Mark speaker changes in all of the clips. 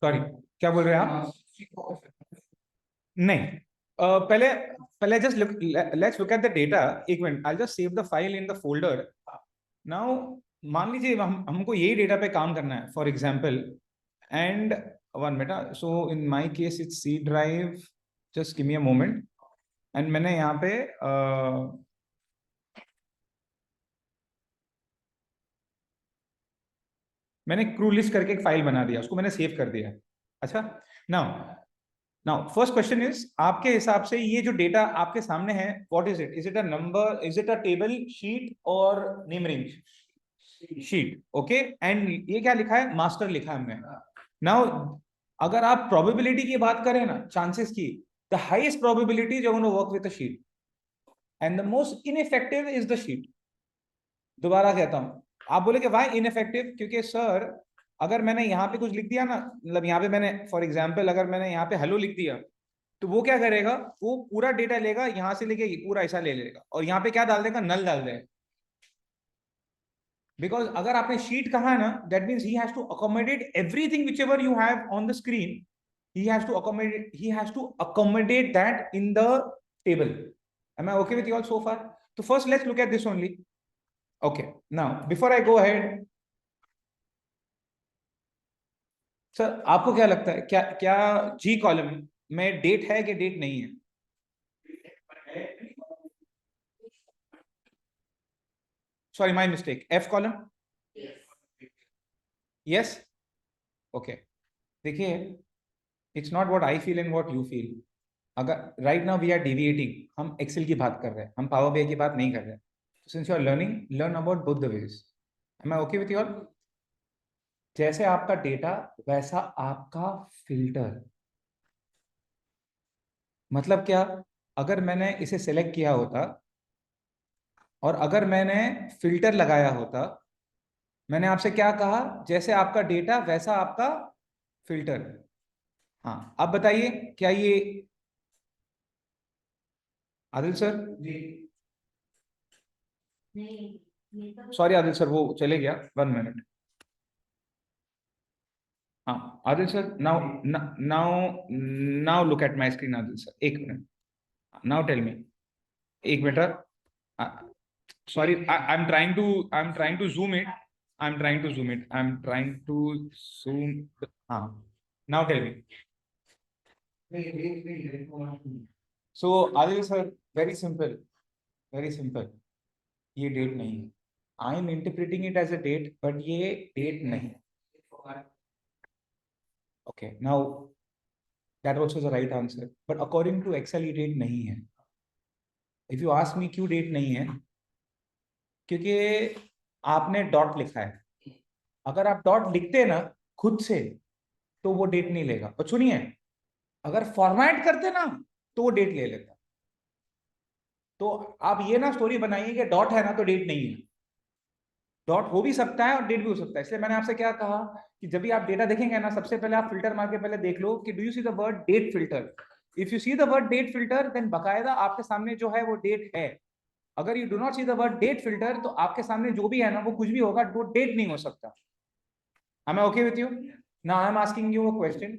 Speaker 1: Sorry, क्या बोल रहे हैं आप? नहीं, पहले पहले just look, let's look at the data. एक minute, I just save the file in the folder now. मान लीजिए हमको यही डेटा पे काम करना है for example, and one minute, so in my case it's C drive, just give me a moment. एंड मैंने यहाँ पे मैंने क्रू लिस्ट करके एक फाइल बना दिया, उसको मैंने सेव कर दिया। अच्छा, now now first question is, आपके हिसाब से ये जो डेटा आपके सामने है, what is it? Is it a number, is it a table, sheet और name range? Sheet, okay. And ये क्या लिखा है? मास्टर लिखा है हमने। नाउ अगर आप प्रोबेबिलिटी की बात करें ना, चांसेस की, द हाईएस्ट प्रोबेबिलिटी जो work with the sheet and the most ineffective is the sheet. दोबारा कहता हूं, आप बोले कि वाई इनइफेक्टिव? क्योंकि सर, अगर मैंने यहाँ पे कुछ लिख दिया ना, मतलब यहाँ पे मैंने फॉर एग्जांपल अगर मैंने यहाँ पे हेलो लिख दिया, तो वो क्या करेगा? वो पूरा डेटा लेगा, यहां से लेके पूरा ऐसा ले लेगा, और यहाँ पे क्या डाल देगा? नल डाल देगा। बिकॉज अगर आपने शीट कहा है ना, that means he has to accommodate everything whichever you have on the screen. he has to accommodate that in the table. Am I okay with you all so far? So first let's look at this only. Okay, now before I go ahead, sir आपको क्या लगता है, क्या क्या G column में date है कि date नहीं है? Sorry, my mistake, F column. Yes, okay. देखिए, it's not what I feel and what you feel. अगर right now we are deviating, हम एक्सेल की बात कर रहे हैं, हम पावर बीआई की बात नहीं कर रहे हैं। Since you are learning, learn about both the ways. Am I okay with you all? जैसे आपका डेटा वैसा आपका फिल्टर। मतलब क्या? अगर मैंने इसे सेलेक्ट किया होता और अगर मैंने फिल्टर लगाया होता, मैंने आपसे क्या कहा? जैसे आपका डेटा वैसा आपका फिल्टर। हाँ, अब बताइए, क्या ये, Adil sir ji, sorry Adil sir, वो चले गया, 1 मिनट। हाँ Adil sir, now now now look at my screen Adil sir, 1 minute. Now tell me, एक minute. Sorry, I'm trying to zoom it. I'm trying to zoom it. I'm trying to zoom. Now tell me. So Adil sir, very simple, very simple. ये date नहीं है. I am interpreting it as a date, but ये date नहीं. Okay, now that also is the right answer. But according to Excel ये date नहीं है. If you ask me क्यों date नहीं है, क्योंकि आपने डॉट लिखा है. अगर आप डॉट लिखते ना खुद से, तो वो डेट नहीं लेगा. और सुनिए, अगर फॉर्मेट करते ना, तो वो डेट ले लेता. तो आप ये ना स्टोरी बनाइए कि डॉट है ना तो डेट नहीं है. डॉट हो भी सकता है और डेट भी हो सकता है. इसलिए मैंने आपसे क्या कहा कि जब भी आप डेटा देखेंगे ना, सबसे पहले आप फिल्टर मार के पहले देख लो कि do you see the word date filter. If you see the word date filter, then बकायदा आपके सामने जो है वो डेट है. अगर you do not see the word date filter, तो आपके सामने जो भी है ना वो कुछ भी होगा, वो डेट नहीं हो सकता. Am I okay with you? Now I am asking you a question.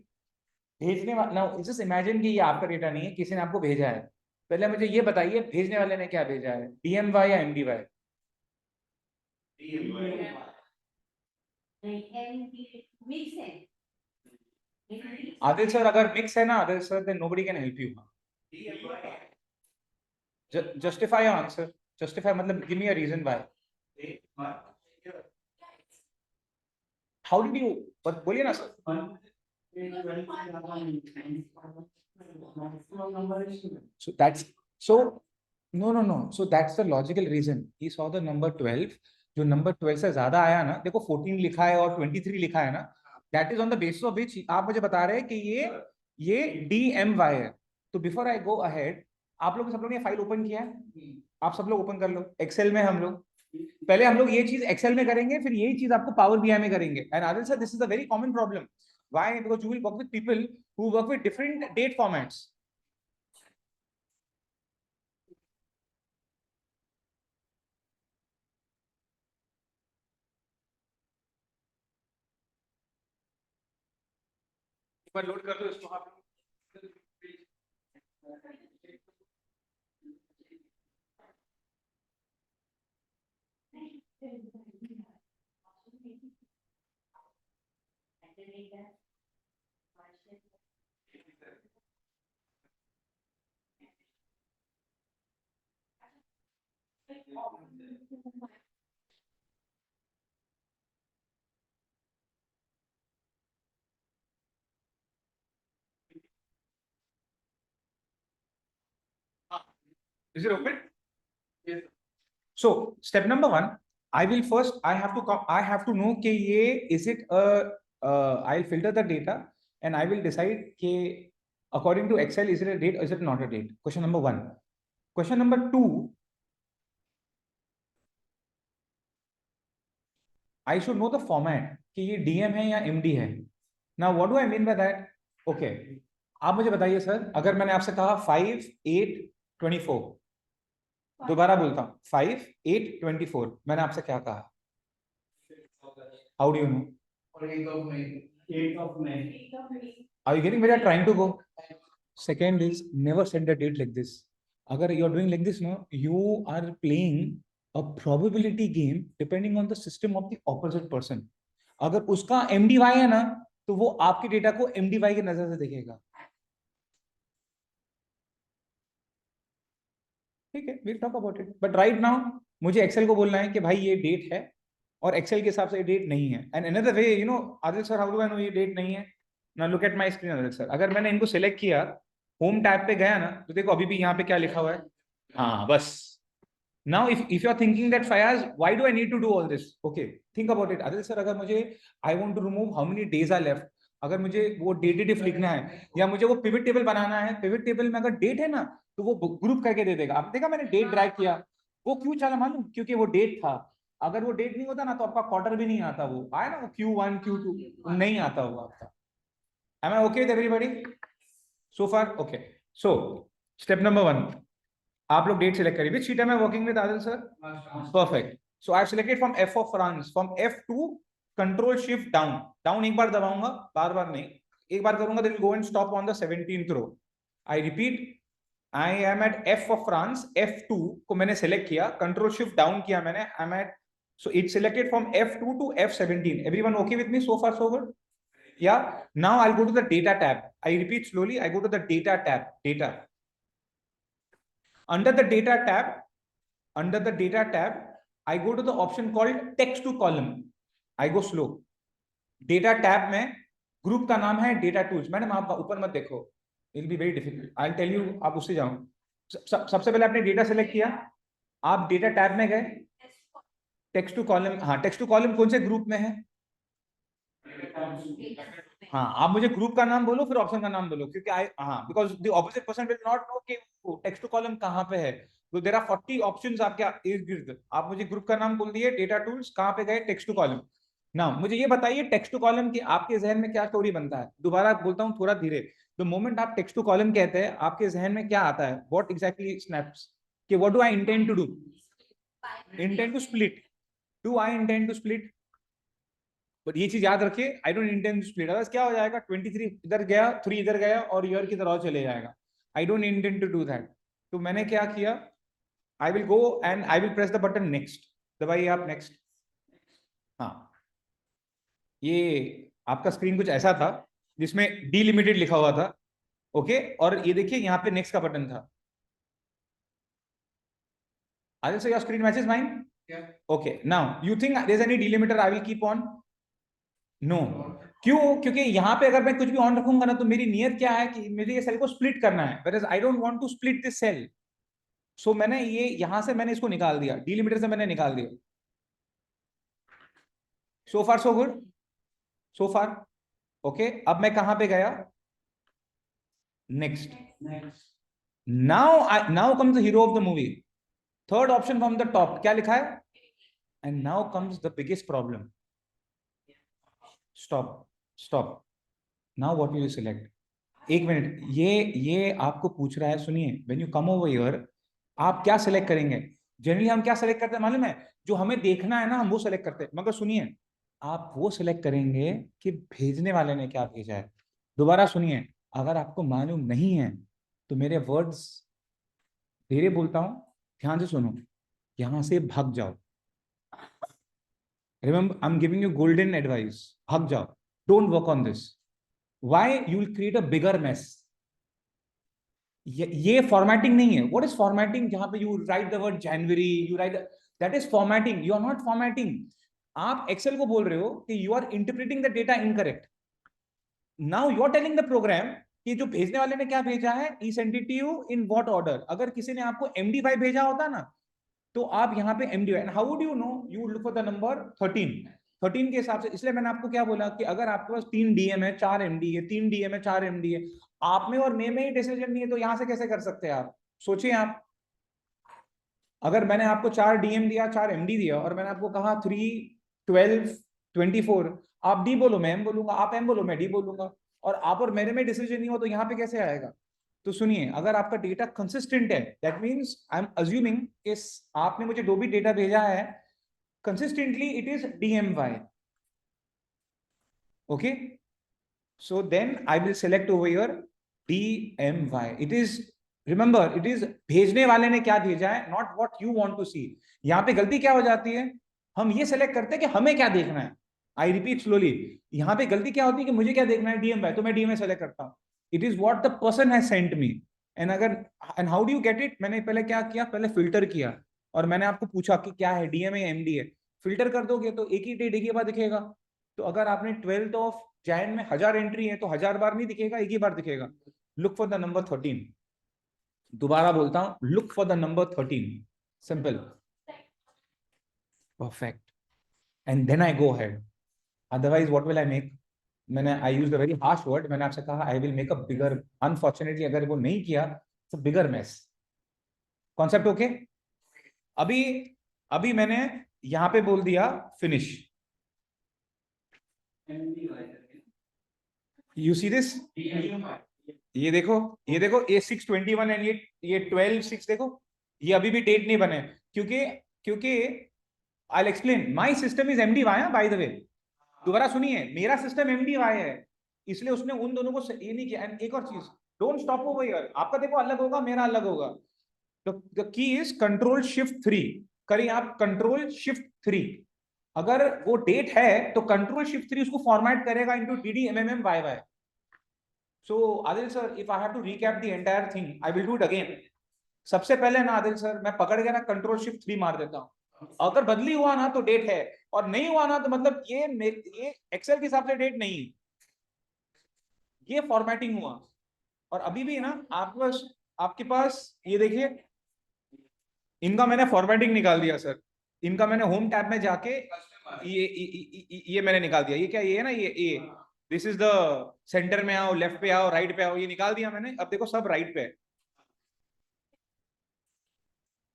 Speaker 1: भेजने वाला, जस्ट इमेजिन कि ये आपका डेटा नहीं है, किसी ने आपको भेजा है. पहले मुझे ये बताइए, भेजने वाले ने क्या भेजा है, डीएमवाई या एमडीवाई? आदिल सर, अगर मिक्स है ना Adil sir, then nobody can help you. Justify your answer. Justify मतलब give me a reason why. How did you, बोलिए ना sir. So that's so no. So that's the logical reason. He saw the number 12. जो number 12 से ज्यादा आया ना, देखो 14 लिखा है और 23 लिखा है ना, that is on the basis of which आप मुझे बता रहे हैं कि ये डी एम वाई है. तो बिफोर आई गो अहेड, आप लोग सब लोग ने फाइल ओपन किया है? आप सब लोग ओपन कर लो एक्सेल में. हम लोग पहले हम लोग ये चीज एक्सेल में करेंगे, फिर यही चीज आपको पावर बीआई में करेंगे. And Adil sir, this is a very common problem. Why? Because you will work with people who work with different date formats. एक बार लोड कर दो इसको आप। Is it open? Yes. So step number one, I will first I have to know कि ये is it a I'll filter the data and I will decide कि according to Excel is it a date or is it not a date? Question number one. Question number two, I should know the format कि ये DM है या MD है. Now what do I mean by that? Okay, आप मुझे बताइए sir, अगर मैंने आपसे कहा 5, 8, 24, दोबारा बोलता हूँ 5, 8, 24, मैंने आपसे क्या कहा? How do you know? 8 of May. 8 of May. Are you getting where you're trying to go? Second is never send a date like this. Agar you're doing like this, no, you are playing a probability game depending on the system of the opposite person. अगर उसका MDY है ना, तो वो आपके data को MDY की नजर से देखेगा. ठीक है, we'll talk about it. But right now मुझे एक्सेल को बोलना है कि भाई ये डेट है और एक्सेल के हिसाब से ये डेट नहीं है. And another way, you know Adil sir, how do I know ये डेट नहीं है? Now look at my screen Adil sir. अगर मैंने इनको सिलेक्ट किया, होम टैब पे गया ना, तो देखो अभी भी यहाँ पे क्या लिखा हुआ है. हाँ बस. Now if you are thinking that Fayaz, why do I need to do all this? Okay, think about it. Adil sir, अगर मुझे I want to remove how many days are left, अगर मुझे वो डेट इफ लिखना है या मुझे वो पिवट टेबल बनाना है, पिवट टेबल में अगर डेट है ना तो वो ग्रुप करके दे देगा. आप देखा मैंने डेट ड्रैग किया, वो क्यों चला मालूम? क्योंकि वो डेट था. अगर वो डेट नहीं होता ना तो आपका क्वार्टर भी नहीं आता. वो आया ना, वो Q1 Q2 नहीं आता हुआ आपका. Am I okay with everybody so far? Okay. So step number 1, आप लोग डेट सिलेक्ट करिए. विच sheet am I working with, Adil sir? Perfect. So I have selected from F of France, from F2, Control Shift down. Down एक बार दबाऊंगा, बार बार नहीं, एक बार करूंगा, then go and stop on the 17th row. I repeat, I am at F of France, F2 को मैंने select किया, Control Shift down किया मैंने, I'm at, so it's selected from F2 to F17. Everyone okay with me so far so good? Yeah. Now I'll go to the data tab. I repeat slowly, I go to the data tab, data. Under the data tab, I go to the option called text to column. I go slow. Data tab में group का नाम है data tools. Madam आप ऊपर मत देखो, it will be very difficult. I'll tell you, आप उससे जाओ. सबसे पहले आपने डेटा सेलेक्ट किया, आप डेटा टैब में गए, टेक्स्ट टू कॉलम. हाँ, टेक्स्ट टू कॉलम कौन से ग्रुप में है? हाँ, आप मुझे ग्रुप का नाम बोलो फिर ऑप्शन का नाम बोलो, क्योंकि हाँ, because the opposite person will not know कि टेक्स्ट टू कॉलम कहाँ पे है. तो देयर आर 40 ऑप्शंस आपके इर्द गिर्द. आप मुझे ग्रुप का नाम बोल दिए, डेटा टूल्स, कहाँ पे गए? Text to column. ना मुझे ये बताइए, टेक्स्ट टू कॉलम की आपके जहन में क्या स्टोरी बनता है? दोबारा बोलता हूँ थोड़ा धीरे. द मोमेंट आप टेक्स्ट टू कॉलम कहते हैं, आपके जहन में क्या आता है? व्हाट एग्जैक्टली स्नैप्स कि what do I intend to do? Intend to split. Do I intend to split? But ये चीज याद रखिए, I don't intend to split. Otherwise क्या हो जाएगा, 23 इधर गया, 3 इधर गया और ईयर की तरह चले जाएगा. I don't intend to do that. तो मैंने क्या किया, I will go and I will press the button next. दबाइए आप नेक्स्ट. हाँ, ये आपका स्क्रीन कुछ ऐसा था जिसमें डीलिमिटेड लिखा हुआ था. ओके, और ये देखिए यहाँ पे नेक्स्ट का बटन था. Adil sir, your screen matches mine? Okay, now you think there is any delimiter I will keep on? No. क्यों? क्योंकि यहाँ पे अगर मैं कुछ भी ऑन रखूंगा ना तो मेरी नियत क्या है कि मुझे ये सेल को स्प्लिट करना है, whereas I don't want to split this cell. सो मैंने ये यहां से मैंने इसको निकाल दिया, डिलिमिटर से मैंने निकाल दिया. सो फार सो गुड, सो फार ओके. अब मैं कहां पे गया? Next. Now comes the hero of the movie. Third option from the top, क्या लिखा है? And now comes the biggest problem. Stop. Now what will you select? एक minute, ये आपको पूछ रहा है. सुनिए, when you come over here, आप क्या सिलेक्ट करेंगे? जनरली हम क्या सिलेक्ट करते हैं मालूम है? जो हमें देखना है ना, हम वो सिलेक्ट करते हैं. मगर सुनिए, आप वो सिलेक्ट करेंगे कि भेजने वाले ने क्या भेजा है. दोबारा सुनिए, अगर आपको मालूम नहीं है तो मेरे वर्ड्स धीरे बोलता हूं, ध्यान से सुनो, यहां से भाग जाओ। Remember, I am giving you golden advice, भाग जाओ, don't work on this. Why? You will create a bigger mess. ये फॉर्मेटिंग नहीं है। What is formatting? जहां पे you write the word January, you write, that is formatting. You are not formatting. आप Excel को बोल रहे हो कि you are interpreting the data incorrect. Now you are telling the program कि जो भेजने वाले ने क्या भेजा है, I send it to you in what order. अगर किसी ने आपको MD5 भेजा होता ना, तो आप यहाँ पे MD5, how would you know? You would look for the number 13 के हिसाब से। इसलिए मैंने आपको क्या बोला कि अगर आपके पास 3 DM है, 4 MD है, 3 DM है, 4 MD है, आप में और मैं में ही डिसीजन नहीं है, तो यहां से कैसे कर सकते हैं आप? सोचिए आप, अगर मैंने आपको 4 DM दिया, 4 MD दिया, और मैंने आपको कहा 3, 12, 24, आप D बोलो, मैं M बोलूंगा, आप M बोलो, मैं D बोलूंगा, और आप और मेरे में डिसीजन नहीं हो, तो यहाँ पे कैसे आएगा? तो सुनिए, अगर आपका डेटा कंसिस्टेंट है, that means I am assuming कि आपने मुझे जो भी डेटा भेजा है consistently it is DMY। Okay, so then I will select over here DMY. It is, remember, it is भेजने वाले ने क्या भेजा है, not what you want to see। यहाँ पे गलती क्या हो जाती है, हम ये सेलेक्ट करते हैं कि हमें क्या देखना है। आई रिपीट स्लोली, यहाँ पे गलती क्या होती है कि मुझे क्या देखना है, DMY, तो मैं DMY सेलेक्ट करता हूँ। It is what the person has sent me. And अगर, and how do you get it? मैंने पहले क्या किया, पहले फिल्टर किया, और मैंने आपको पूछा कि क्या है, DMA या MD है। फिल्टर कर दोगे तो एक ही डेट एक ही बार दिखेगा। तो अगर आपने 12th ऑफ जैन में 1000 एंट्री है, तो 1000 बार नहीं दिखेगा, एक ही बार दिखेगा। Look for the number 13। दोबारा बोलता हूं, look for the number 13। Simple, perfect, and then I go head. Otherwise what will I make? मैंने, I use the very harsh word, मैंने आपसे कहा I will make a bigger. Unfortunately अगर वो नहीं किया तो बिगर मेस। Concept okay? अभी अभी मैंने यहां पे बोल दिया फिनिश। यू सी दिस, ये देखो, ये देखो, ये 621 एंड ये 12/6 देखो, ये अभी भी डेट नहीं बने, क्योंकि क्योंकि I explain, my system is MD5 by the way. दोबारा सुनिए, मेरा सिस्टम MD5 है, इसलिए उसने उन दोनों को ये नहीं किया। एंड एक और चीज, डोंट स्टॉप ओवर हियर। आपका देखो अलग होगा, मेरा अलग होगा। The key is Ctrl+Shift+3। करिए आप Ctrl+Shift+3। अगर वो डेट है तो Ctrl+Shift+3 उसको फॉर्मेट करेगा into DDMMMYY। So Adil sir, if I have to recap the entire thing, I will do it again. सबसे पहले ना आदिल सर, मैं पकड़ के ना Ctrl+Shift+3 मार देता हूँ। अगर बदली हुआ ना तो डेट है, और नहीं हुआ ना तो मतलब ये एक्सेल के हिसाब से डेट नहीं, ये फॉर्मेटिंग हुआ। और अभी भी ना आपके पास ये देखिए, इनका मैंने फॉर्मेटिंग निकाल दिया सर। इनका मैंने होम टैब में जाके ये मैंने निकाल दिया। ये क्या, ये है ना, ये दिस इज द सेंटर में आओ, लेफ्ट पे आओ, राइट पे आओ, ये निकाल दिया मैंने। अब देखो सब राइट पे है।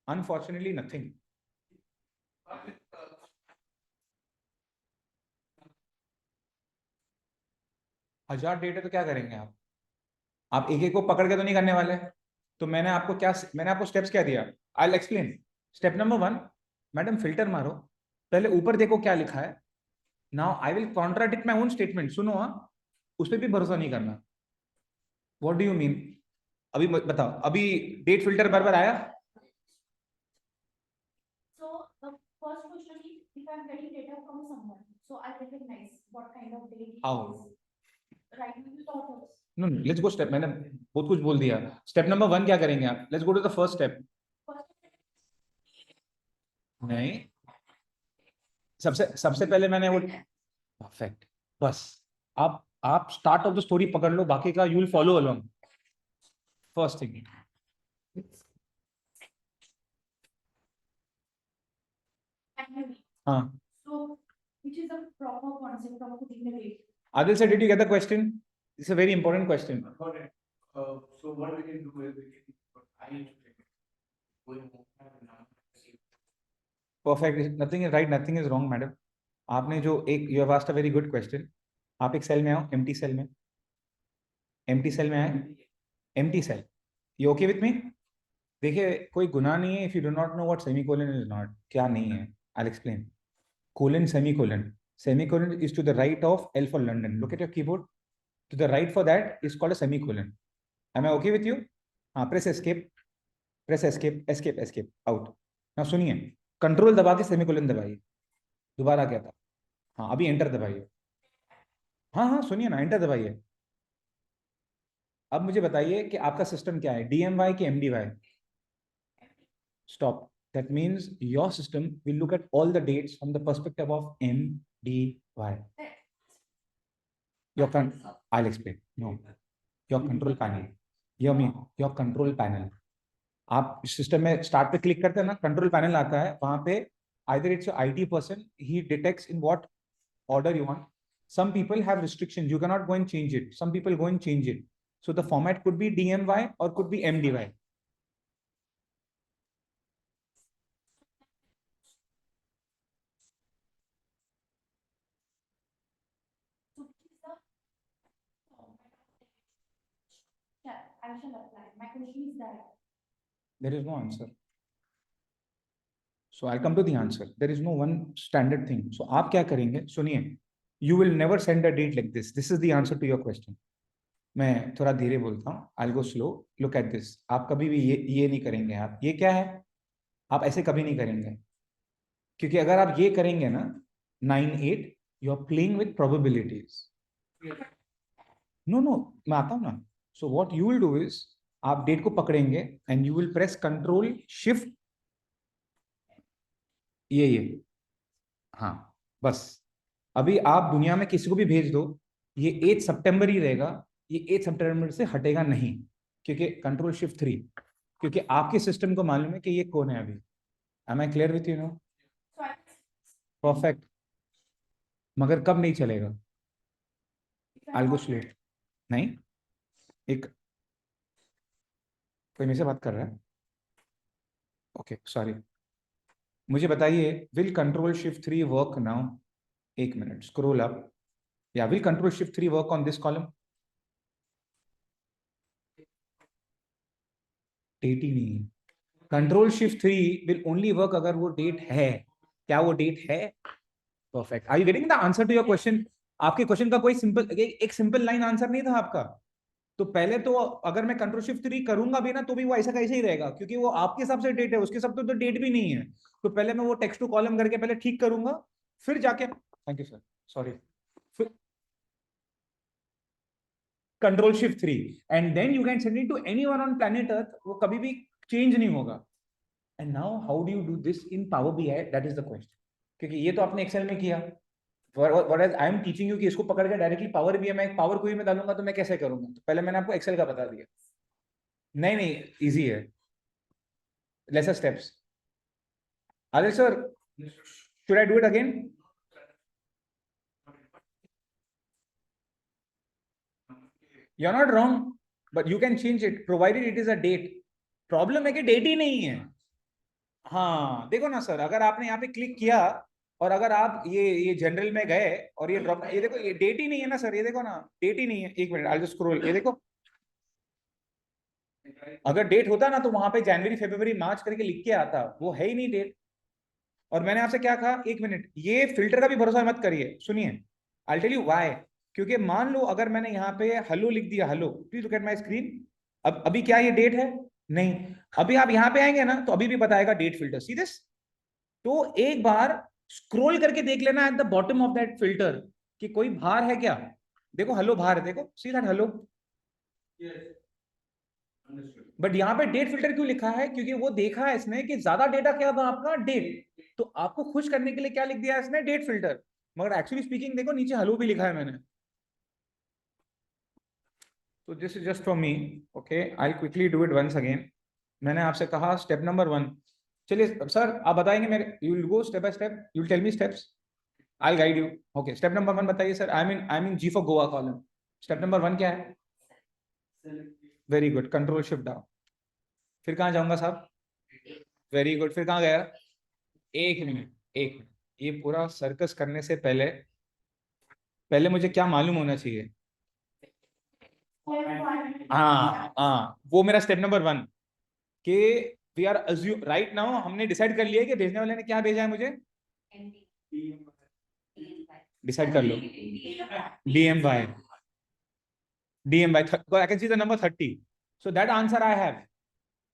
Speaker 1: Unfortunately nothing. हजार डेट है तो क्या करेंगे आप एक एक को पकड़ के तो नहीं करने वाले। तो मैंने आपको स्टेप्स क्या दिया, I will explain. Step number 1, madam filter मारो, पहले ऊपर देखो क्या लिखा है। Now I will contradict my own statement. सुनो, हाँ, उस पर भी भरोसा नहीं करना। What do you mean? अभी बताओ, अभी डेट फिल्टर बराबर आया?
Speaker 2: So the first question is, if I'm getting data from someone, so I recognize what kind of data it
Speaker 1: How?
Speaker 2: is. Right now you taught us.
Speaker 1: No, let's go step, मैंने बहुत कुछ बोल दिया। Step number 1 क्या करेंगे आप? Let's go to the first step. नहीं, सबसे सबसे पहले मैंने वो, परफेक्ट, बस। आप स्टार्ट ऑफ द स्टोरी पकड़ लो, बाकी का you will follow along. First thing, हाँ,
Speaker 2: So which is the proper concept of putting the data?
Speaker 1: Adil sir, did you get the question? It's a very important question.
Speaker 3: Got it. So what we can do is we can, I need to take it. Going home,
Speaker 1: Perfect, nothing is right, nothing is wrong, madam. आपने जो एक, you have asked a very good question. आप एक cell में आओ, empty cell में, empty cell में आए, empty cell, you okay with me? देखिए, कोई गुनाह नहीं है if you do not know what semicolon is not, क्या नहीं है, I'll explain. Colon, semicolon is to the right of L for London. Look at your keyboard. to the right for that is called a semicolon. Am I okay with you? हाँ, press escape, escape, out. Now सुनिए, control दबा के semicolon दबाइए. दोबारा क्या था? हाँ, अभी एंटर दबाइए. हाँ, सुनिए ना, एंटर दबाइए. अब मुझे बताइए कि आपका सिस्टम क्या है, DMY कि MDY? Stop. That means your system will look at all the dates from the perspective of MDY. I'll explain. No, your control panel. Your control panel. आप सिस्टम में स्टार्ट पे क्लिक करते हैं ना, control panel आता है, वहां पे either it's your IT person, he detects in what order you want. Some people have restrictions, you cannot go and change it. Some people go and change it. So the format could be DMY or could be MDY.
Speaker 2: Yeah, I shall apply. My question is that.
Speaker 1: There is no answer. So I'll come to the answer. There is no one standard thing. So आप क्या करेंगे? सुनिए, you will never send a date like this. This is the answer to your question. मैं थोड़ा धीरे बोलता हूँ. I'll go slow. Look at this. आप कभी भी ये नहीं करेंगे. आप ये क्या है? आप ऐसे कभी नहीं करेंगे, क्योंकि अगर आप ये करेंगे ना 9-8, you are playing with probabilities. No, मैं आता हूँ ना. So what you will do is आप डेट को पकड़ेंगे and you will press Control Shift. ये हाँ, बस. अभी आप दुनिया में किसी को भी भेज दो, ये 8 सितंबर ही रहेगा. ये 8 सितंबर से हटेगा नहीं, क्योंकि Control Shift 3, क्योंकि आपके सिस्टम को मालूम है कि ये कौन है अभी. Am I clear with you now? Perfect. मगर कब नहीं चलेगा? I'll go slow. नहीं, एक कोई मेरे से बात कर रहा है. Okay, sorry. मुझे बताइए, will control shift 3 work now? एक मिनट, स्क्रॉल अप. या will control shift 3 work on this column? Date ही नहीं है. Control shift 3 will only work अगर वो डेट है. क्या वो डेट है? Perfect. Are you getting the answer to your question? आपके क्वेश्चन का कोई सिंपल एक सिंपल लाइन आंसर नहीं था आपका. तो पहले तो अगर मैं कंट्रोल शिफ्ट 3 करूंगा भी ना, तो भी वो ऐसा कैसे ही रहेगा, क्योंकि वो आपके हिसाब से डेट है, उसके हिसाब से तो डेट भी नहीं है. तो पहले मैं वो टेक्स्ट टू कॉलम करके पहले ठीक करूंगा, फिर जाके. Thank you sir, sorry. फिर control shift 3 and then you can send it to anyone on planet earth. वो कभी भी चेंज नहीं होगा. And now how do you do this in power BI? That is the question. क्योंकि ये तो आपने एक्सेल में किया. Whereas I am teaching you कि इसको पकड़ के डायरेक्टली पावर BI में पावर क्वेरी में डालूंगा तो मैं कैसे करूंगा. तो पहले मैंने आपको एक्सेल का बता दिया. नहीं, इजी है. Lesser steps. Aadesh sir, should I do it again? You're not wrong, but you can change it provided it is a date. Problem है कि डेट ही नहीं है. हाँ, देखो ना सर, अगर आपने यहाँ पे क्लिक किया और अगर आप ये जनरल में गए और ये ड्रॉप, ये देखो, ये डेट ही नहीं है ना सर. ये देखो ना, डेट ही नहीं है. एक मिनट, I'll just scroll. ये देखो, अगर डेट होता ना तो वहां पे जनवरी, फरवरी, मार्च करके लिख के आता. वो है ही नहीं डेट. और मैंने आपसे क्या कहा? एक मिनट, ये फिल्टर का भी भरोसा मत करिए. सुनिए, I'll tell you why. क्योंकि मान लो अगर मैंने यहाँ पे हेलो लिख दिया, hello, please look at my screen. अब अभी क्या ये डेट है? नहीं. अभी आप यहाँ पे आएंगे ना तो अभी भी बताएगा डेट फिल्टर. See this. तो एक बार स्क्रॉल करके देख लेना at the bottom of that filter कि कोई बाहर है क्या. देखो हेलो बाहर है, देखो, सी दैट हेलो. बट यहाँ पे डेट फिल्टर क्यों लिखा है? क्योंकि वो देखा है इसने कि ज्यादा डेटा क्या था आपका, डेट. तो आपको खुश करने के लिए क्या लिख दिया इसने? Date filter. मगर एक्चुअली स्पीकिंग देखो, नीचे हेलो भी लिखा है मैंने. तो this is just for me. Okay, I quickly do it once again. मैंने आपसे कहा स्टेप नंबर 1. चलिए सर, आप बताएंगे मेरे, you will go step by step, you will tell me steps, I will guide you. Okay, step number 1 बताइए sir. I mean G for Goa column. Step number 1 क्या है? Very good. Control shift down. फिर कहाँ जाऊंगा साहब? Very good. फिर कहाँ गया? एक मिनट. ये पूरा सर्कस करने से पहले मुझे क्या मालूम होना चाहिए? हाँ, वो मेरा स्टेप नंबर 1 कि we are assume right now. हमने डिसाइड कर लिया है कि भेजने वाले ने क्या भेजा है मुझे. डिसाइड कर लो. DMY. DM by I can see the number 30. So that answer I have.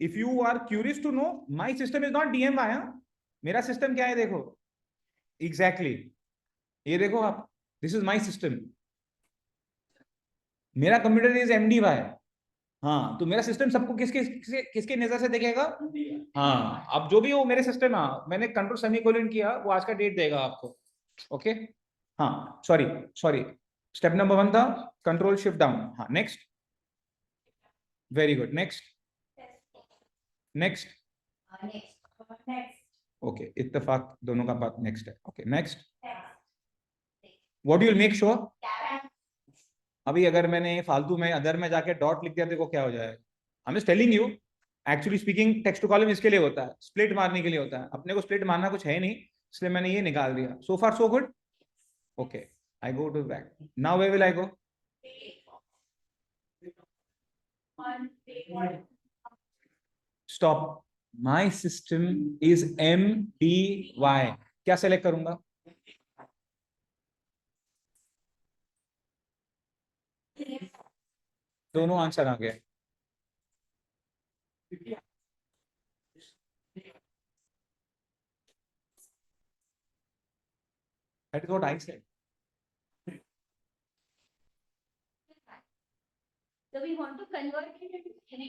Speaker 1: If you are curious to know, my system is not DM by. मेरा system क्या है देखो. Exactly. ये देखो आप. This is my system. मेरा computer is MD by. हाँ, तो मेरा सिस्टम सबको किसके किसके किसके नजर से देखेगा? हाँ, अब जो भी हो मेरे सिस्टम, हाँ मैंने कंट्रोल सेमीकोलन किया, वो आज का डेट देगा आपको. ओके. हाँ सॉरी सॉरी, स्टेप नंबर 1 था कंट्रोल शिफ्ट डाउन. हाँ next. Very good. Next next. Okay, इत्तेफाक दोनों का बात नेक्स्ट है. Okay next. What you will make sure. अभी अगर मैंने फालतू में अदर में जाके डॉट लिख दिया देखो क्या हो जाएगा. I am just telling you. Actually speaking text to column इसके लिए होता है, स्प्लिट मारने के लिए होता है. अपने को स्प्लिट मारना कुछ है नहीं, इसलिए मैंने ये निकाल दिया. So far so good. Okay, I go to back. Now where will I go. Stop. My system is MDY. क्या सेलेक्ट करूंगा? दोनों आंसर आ गए. That is what I said.
Speaker 2: So we want to convert it into any.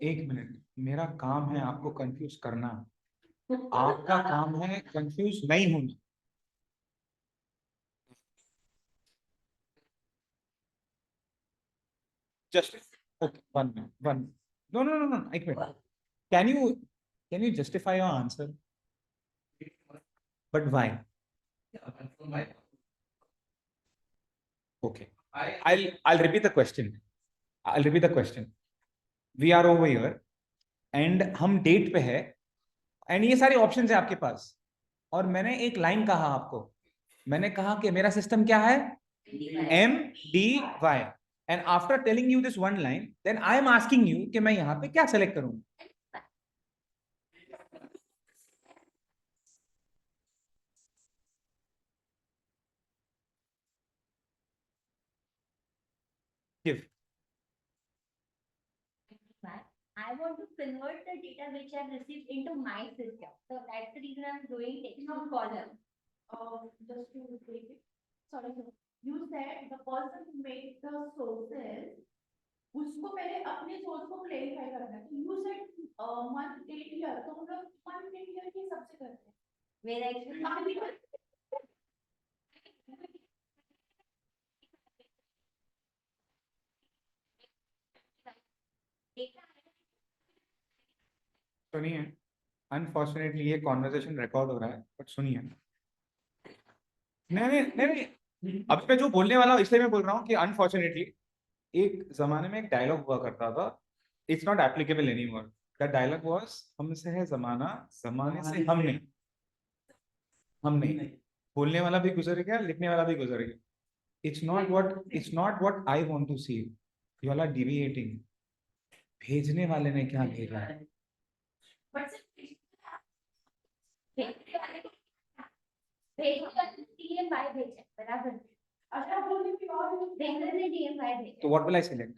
Speaker 1: एक minute, मेरा काम है आपको confuse करना, आपका काम है कंफ्यूज नहीं होना. Just okay, 1 minute, 1 minute. No. एक minute. Can you justify your answer? But why? Okay. I'll repeat the question. We are over here and हम डेट पे है एंड ये सारे ऑप्शंस है आपके पास, और मैंने एक लाइन कहा आपको. मैंने कहा कि मेरा सिस्टम क्या है? MDY. And after telling you this one line, then I am asking you कि मैं यहाँ पे क्या सेलेक्ट करूँ. Give.
Speaker 2: I want to convert the data which I have received into my system. So that's the reason I'm doing text to column. Just to repeat it. Sorry, you said the person who made the sources, उसको पहले अपने source को clarify करना है. You said month date year, तो हम लोग month date year के हिसाब से करते हैं. Where actually
Speaker 1: सुनिए, अनफॉर्चुनेटली ये कॉन्वर्सेशन रिकॉर्ड हो रहा है, बट सुनिए. नहीं, अब मैं जो बोलने वाला हूँ इसलिए मैं बोल रहा हूँ कि अनफॉर्चुनेटली एक जमाने में एक डायलॉग हुआ करता था. It's not applicable anymore. That dialogue was, हमसे है जमाना, जमाने से हम नहीं. बोलने वाला भी गुजर गया, लिखने वाला भी गुजर गया. It's not what I want to see. You all are deviating. भेजने वाले ने क्या भेजा है? तो what will I select?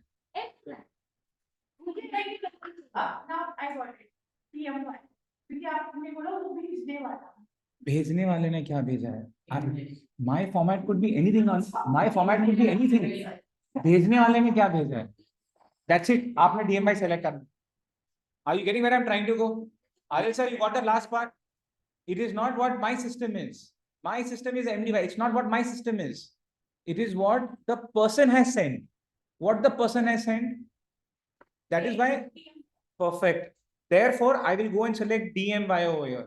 Speaker 1: भेजने वाले ने क्या भेजा है? My format could be anything. My format could be anything. भेजने वाले ने क्या भेजा है? That's it. आपने DM by select करना. Are you getting where I'm trying to go? Aril sir, you got the last part? It is not what my system is. My system is MDY. It's not what my system is. It is what the person has sent. What the person has sent. That is why. Perfect. Therefore, I will go and select DM by over here.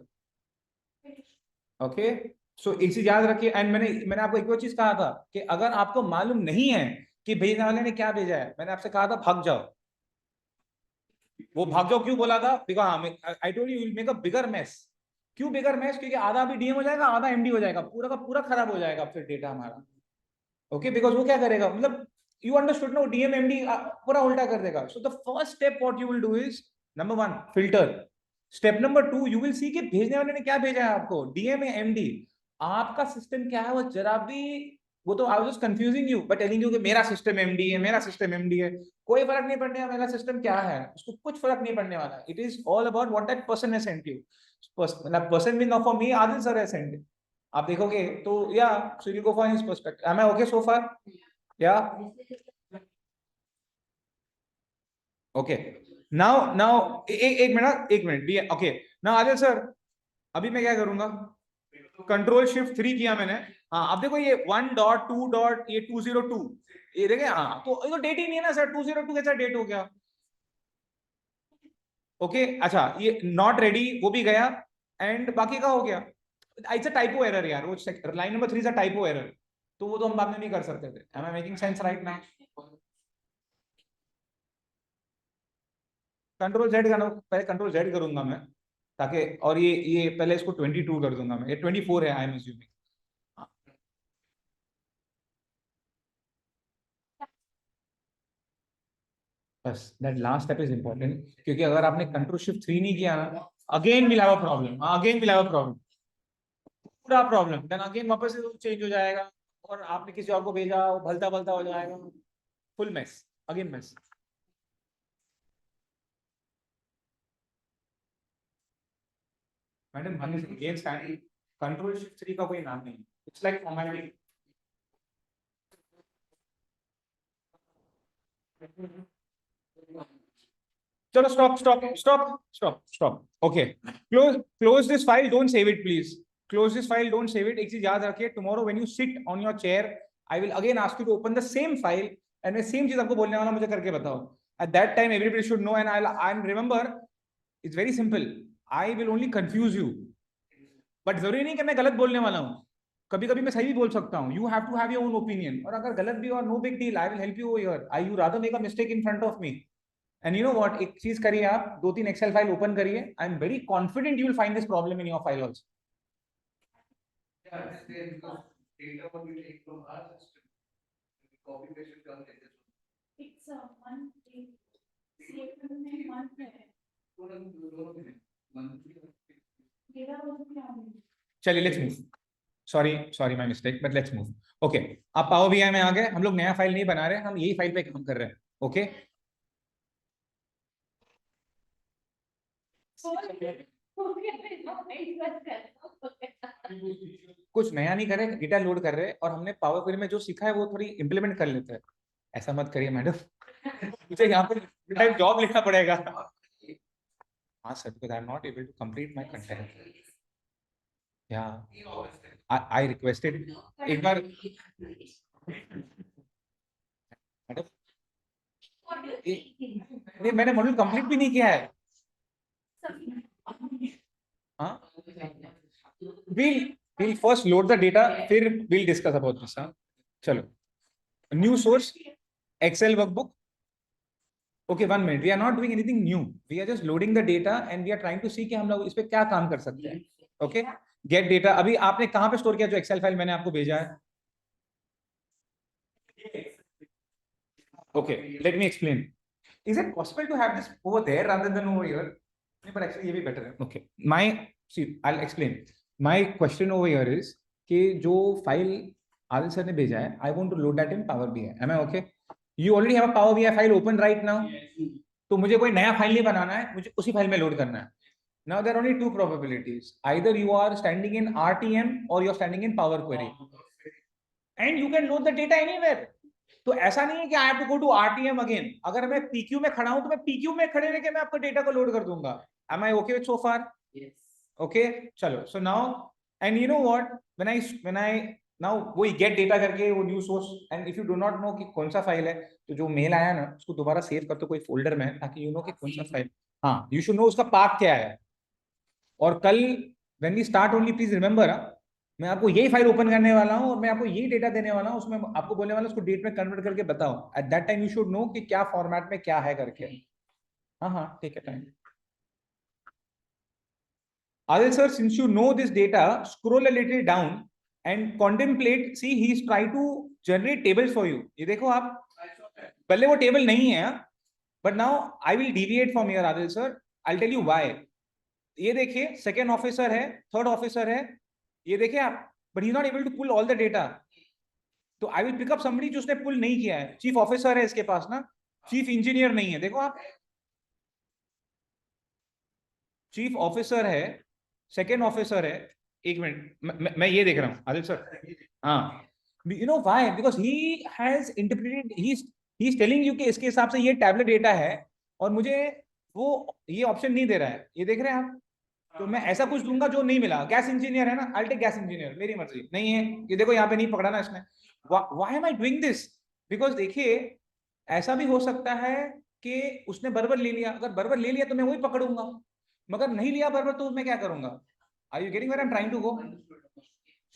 Speaker 1: Okay. So एक चीज याद रखिए. And मैंने आपको एक और चीज कहा था कि अगर आपको मालूम नहीं है कि भेजने वाले ने क्या भेजा है, मैंने आपसे कहा था भाग जाओ. वो भाग जाओ क्यों बोला था? Because I told you will make a bigger mess. क्यों बिगर मैच? क्योंकि आधा भी डीएम हो जाएगा, आधा एमडी हो जाएगा, पूरा का पूरा खराब हो जाएगा फिर डेटा हमारा. ओके, बिकॉज वो क्या करेगा, मतलब you understood no, DM MD पूरा उल्टा कर देगा. So the first step what you will do is, number 1 filter. Step number 2, you will see कि भेजने वाले ने क्या भेजा है आपको, डीएम या एमडी। आपका सिस्टम क्या है वो जरा भी, वो तो I was just confusing you, but telling you कि मेरा सिस्टम एमडी है, मेरा सिस्टम एमडी है। कोई फर्क नहीं पड़ने वाला मेरा सिस्टम क्या है, उसको कुछ फर्क नहीं पड़ने वाला। It is all about what that person has sent you. Person mean not for me, Adil sir has sent. आप देखोगे तो या so you go for his perspective. Am I okay so far? Yeah okay. Now एक minute okay. Now Adil sir, अभी मैं क्या करूंगा, control shift 3 किया मैंने। हाँ अब देखो ये 1.2. ये 202, ये देखे। हाँ तो ये तो डेट ही नहीं है ना सर, 202 कैसा डेट हो गया? ओके अच्छा, ये नॉट रेडी वो भी गया, एंड बाकी का हो गया। इट्स अ टाइपो एरर यार, वो line number 3 is a typo error, तो वो तो हम बाद में नहीं कर सकते थे। Am I making sense right now? Control Z करना, पहले कंट्रोल जेड करूंगा मैं ताकि, और ये पहले इसको 22 कर दूंगा मैं, ये 24 है आई एम अज्यूमिंग। बस that last step is important, क्योंकि अगर आपने कंट्रोल शिफ्ट 3 नहीं किया ना, again will have a problem, again will have a problem, पूरा प्रॉब्लम। देन अगेन वापस से चेंज हो जाएगा, और आपने किसी और को भेजा, वो भलता भलता हो जाएगा, full mess, again mess. Madam again stand, control shift 3 का कोई नाम नहीं, इट्स लाइक फॉर्मेलिटी। चलो stop. Okay, close this file, don't save it please. Close this file, don't save it. एक चीज याद रखिए, tomorrow when you sit on your chair, I will again ask you to open the same file, and मैं same चीज आपको बोलने वाला, मुझे करके बताओ। At that time everybody should know, and I remember, it's very simple, I will only confuse you, but जरूरी नहीं कि मैं गलत बोलने वाला हूँ, कभी कभी मैं सही भी बोल सकता हूँ। You have to have your own opinion, और अगर गलत भी और no big deal, I will help you here. I you rather make a mistake in front of me. And you know what, एक चीज करिए आप, 2-3 एक्सेल फाइल ओपन करिए, I am very confident you will find this problem in your file also.
Speaker 3: Yeah, this is because data what we take from our system, copy paste it on this.
Speaker 2: It's a one thing. One
Speaker 1: चलिए let's move, sorry my mistake, but let's move. Okay, आप power BI में आ गए, हम लोग नया file नहीं बना रहे, हम यही फाइल पे काम कर रहे हैं। ओके कुछ नया नहीं कर रहे, डेटा लोड कर रहे हैं, और हमने पावर क्वेरी में जो सीखा है वो थोड़ी इंप्लीमेंट कर लेते हैं। ऐसा मत करिए मैडम, मुझे यहाँ पर जॉब लिखना पड़ेगा। हाँ sir, because I am not able to complete my content. या आई रिक्वेस्टेड एक बार, मैडम नहीं, मैंने मॉड्यूल कंप्लीट भी नहीं किया है। हाँ, we'll first load the data, फिर we'll discuss about this। हाँ चलो, new source Excel workbook। Okay, 1 minute, we are not doing anything new, we are just loading the data and we are trying to see कि हम लोग इस पे क्या काम कर सकते हैं। Okay, get data, अभी आपने कहाँ पे स्टोर किया जो एक्सेल फाइल मैंने आपको भेजा है? Okay, let me explain. Is it possible to have this over there rather than over here? नहीं, but actually ये भी better है। Okay, see, I'll explain. My question over here is कि जो फाइल आदिल सर ने भेजा है, I want to load that in Power BI. Am I okay? You already have a Power BI file open right now. तो मुझे कोई नया file नहीं बनाना है, मुझे उसी फाइल में लोड करना है। Now there are only 2 probabilities. Either you are standing in RTM or you are standing in Power Query, and you can load the data anywhere. तो ऐसा नहीं है कि I have to go to RTM again. अगर मैं PQ में खड़ा हूं तो मैं पीक्यू में खड़े रह के मैं आपको डेटा को लोड कर दूंगा। Am I okay with so far? Okay चलो, so now, and you know what, when I now वो गेट डेटा करके वो new source, and if you do not know कि कौन सा फाइल है, तो जो मेल आया ना उसको दोबारा सेव कर दो कोई फोल्डर में, ताकि यू नो कि कौन सा फाइल। हाँ, यू शुड नो उसका पाथ क्या है। और कल when we start only please remember, मैं आपको यही फाइल ओपन करने वाला हूं और मैं आपको यही डेटा देने वाला हूं, उसमें आपको बोलने वाला उसको डेट में कन्वर्ट करके बताओ। At that time you should no कि क्या फॉर्मेट में क्या है करके। हाँ ठीक है time. Adil sir, since you know this data, scroll a little down and contemplate. See, he's trying to generate tables for you. ये देखो आप, पहले वो टेबल नहीं है, but now I will deviate from here, Adil sir. I'll tell you why. ये देखिए second officer है, थर्ड ऑफिसर है, ये देखिए आप, but he not able to pull all the data. तो I will pick up somebody जो उसने पुल नहीं किया है। चीफ ऑफिसर है इसके पास ना, चीफ इंजीनियर नहीं है। देखो आप, चीफ ऑफिसर है, सेकेंड ऑफिसर है। एक मिनट, मैं ये देख रहा हूँ आदिल सर। हाँ, you know why? Because he has interpreted, he is telling you कि इसके हिसाब से ये टैबलेट डेटा है, और मुझे वो ये ऑप्शन नहीं दे रहा है। ये देख रहे हैं आप? तो मैं ऐसा कुछ दूंगा जो नहीं मिला। गैस इंजीनियर है ना, आई टेक गैस इंजीनियर, मेरी मर्जी। नहीं है, ये देखो यहाँ पे नहीं पकड़ा ना इसने। Why am I doing this? Because देखिए, ऐसा भी हो सकता है कि उसने बर्बर ले लिया। अगर बर्बर ले लिया तो मैं वही पकड़ूंगा, मगर नहीं लिया बर्बर तो मैं क्या करूंगा? Are you getting where I am trying to go?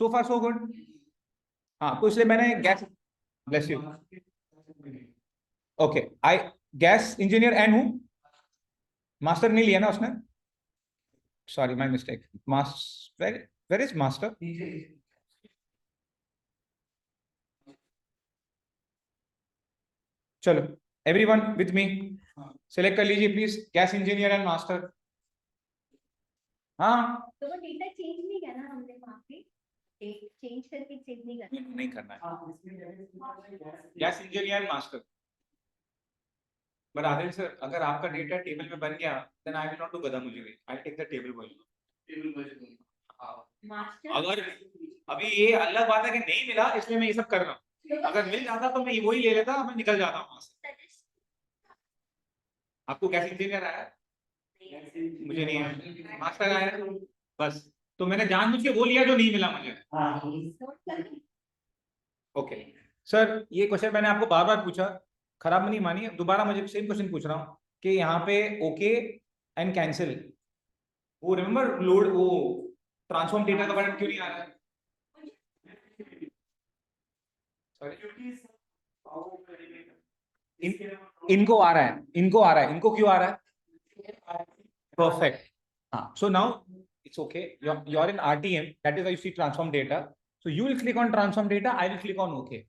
Speaker 1: So far so good. हाँ, तो इसलिए मैंने gas, bless you, okay, I gas engineer and हूँ, मास्टर नहीं लिया ना उसने, sorry my mistake. Master, where is master? चलो एवरीवन विथ मी, सिलेक्ट कर लीजिए please, gas engineer and master. हाँ,
Speaker 2: तो वो डेटा चेंज नहीं किया ना हमने वहाँ पे, डेट चेंज करके चेंज नहीं करना।
Speaker 1: नहीं करना है gas engineer and master. But Adil sir, अगर आपका डेटा टेबल में बन गया, then I will not do गधा मुझे, I take the table version.
Speaker 2: Master
Speaker 1: अगर अभी ये अलग बात है कि नहीं मिला, इसलिए मैं ये सब कर रहा हूँ। अगर मिल जाता तो मैं वही ले लेता, मैं निकल जाता वहां से। आपको गैस इंजीनियर आया? मुझे नहीं आया। मास्टर आया, बस। तो मैंने जानबूझ के वो लिया जो नहीं मिला मुझे। ओके सर, ये क्वेश्चन मैंने आपको बार बार पूछा, खराब नहीं मानिए, दोबारा मुझे सेम क्वेश्चन पूछ रहा हूँ कि यहाँ पे ओके एंड कैंसिल, वो रिमेम्बर लोड, वो ट्रांसफॉर्म डेटा का बटन क्यों नहीं आ रहा है? इनको आ रहा है, इनको आ रहा है, इनको क्यों आ रहा है? परफेक्ट। हाँ, so now it's okay. You're in RTM. That is why you see transform data. So you will click on transform data. I will click on OK.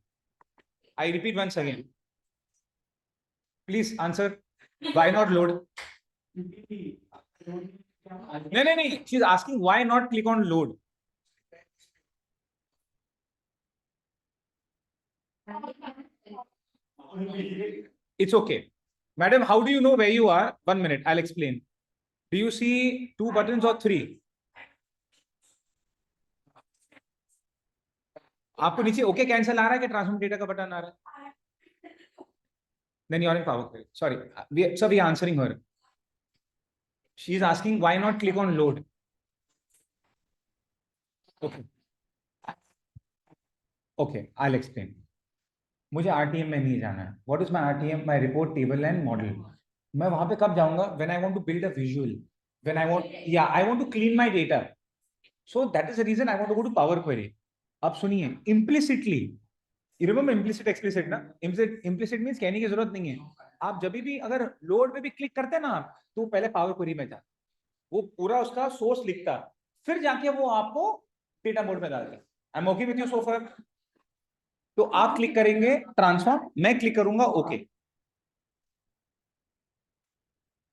Speaker 1: I repeat once again. Please answer. Why not load? No. She's asking why not click on load. It's okay. Madam, how do you know where you are? 1 minute, I'll explain. Do you see 2 buttons or 3? आपको नीचे okay cancel आ रहा है कि transform data का button आ रहा है? Then you're in PowerQuery. Sorry, we are answering her. She is asking why not click on load. Okay, I'll explain. मुझे RTM में नहीं जाना है. What is my RTM? My report table and model. मैं वहां पे कब जाऊंगा? When I want to build a visual. When I want to clean my data. So that is the reason I want to go to Power Query. अब सुनिए, implicitly, you remember implicit explicit ना? Implicit means कहने की जरूरत नहीं है। आप जब भी अगर लोड पे भी क्लिक करते हैं ना, तो पहले पावर क्वेरी में जा, वो पूरा उसका सोर्स लिखता, फिर जाके वो आपको डेटा मोड में डालता है। I am okay with you so far? तो आप क्लिक करेंगे ट्रांसफॉर्म, मैं क्लिक करूंगा ओके।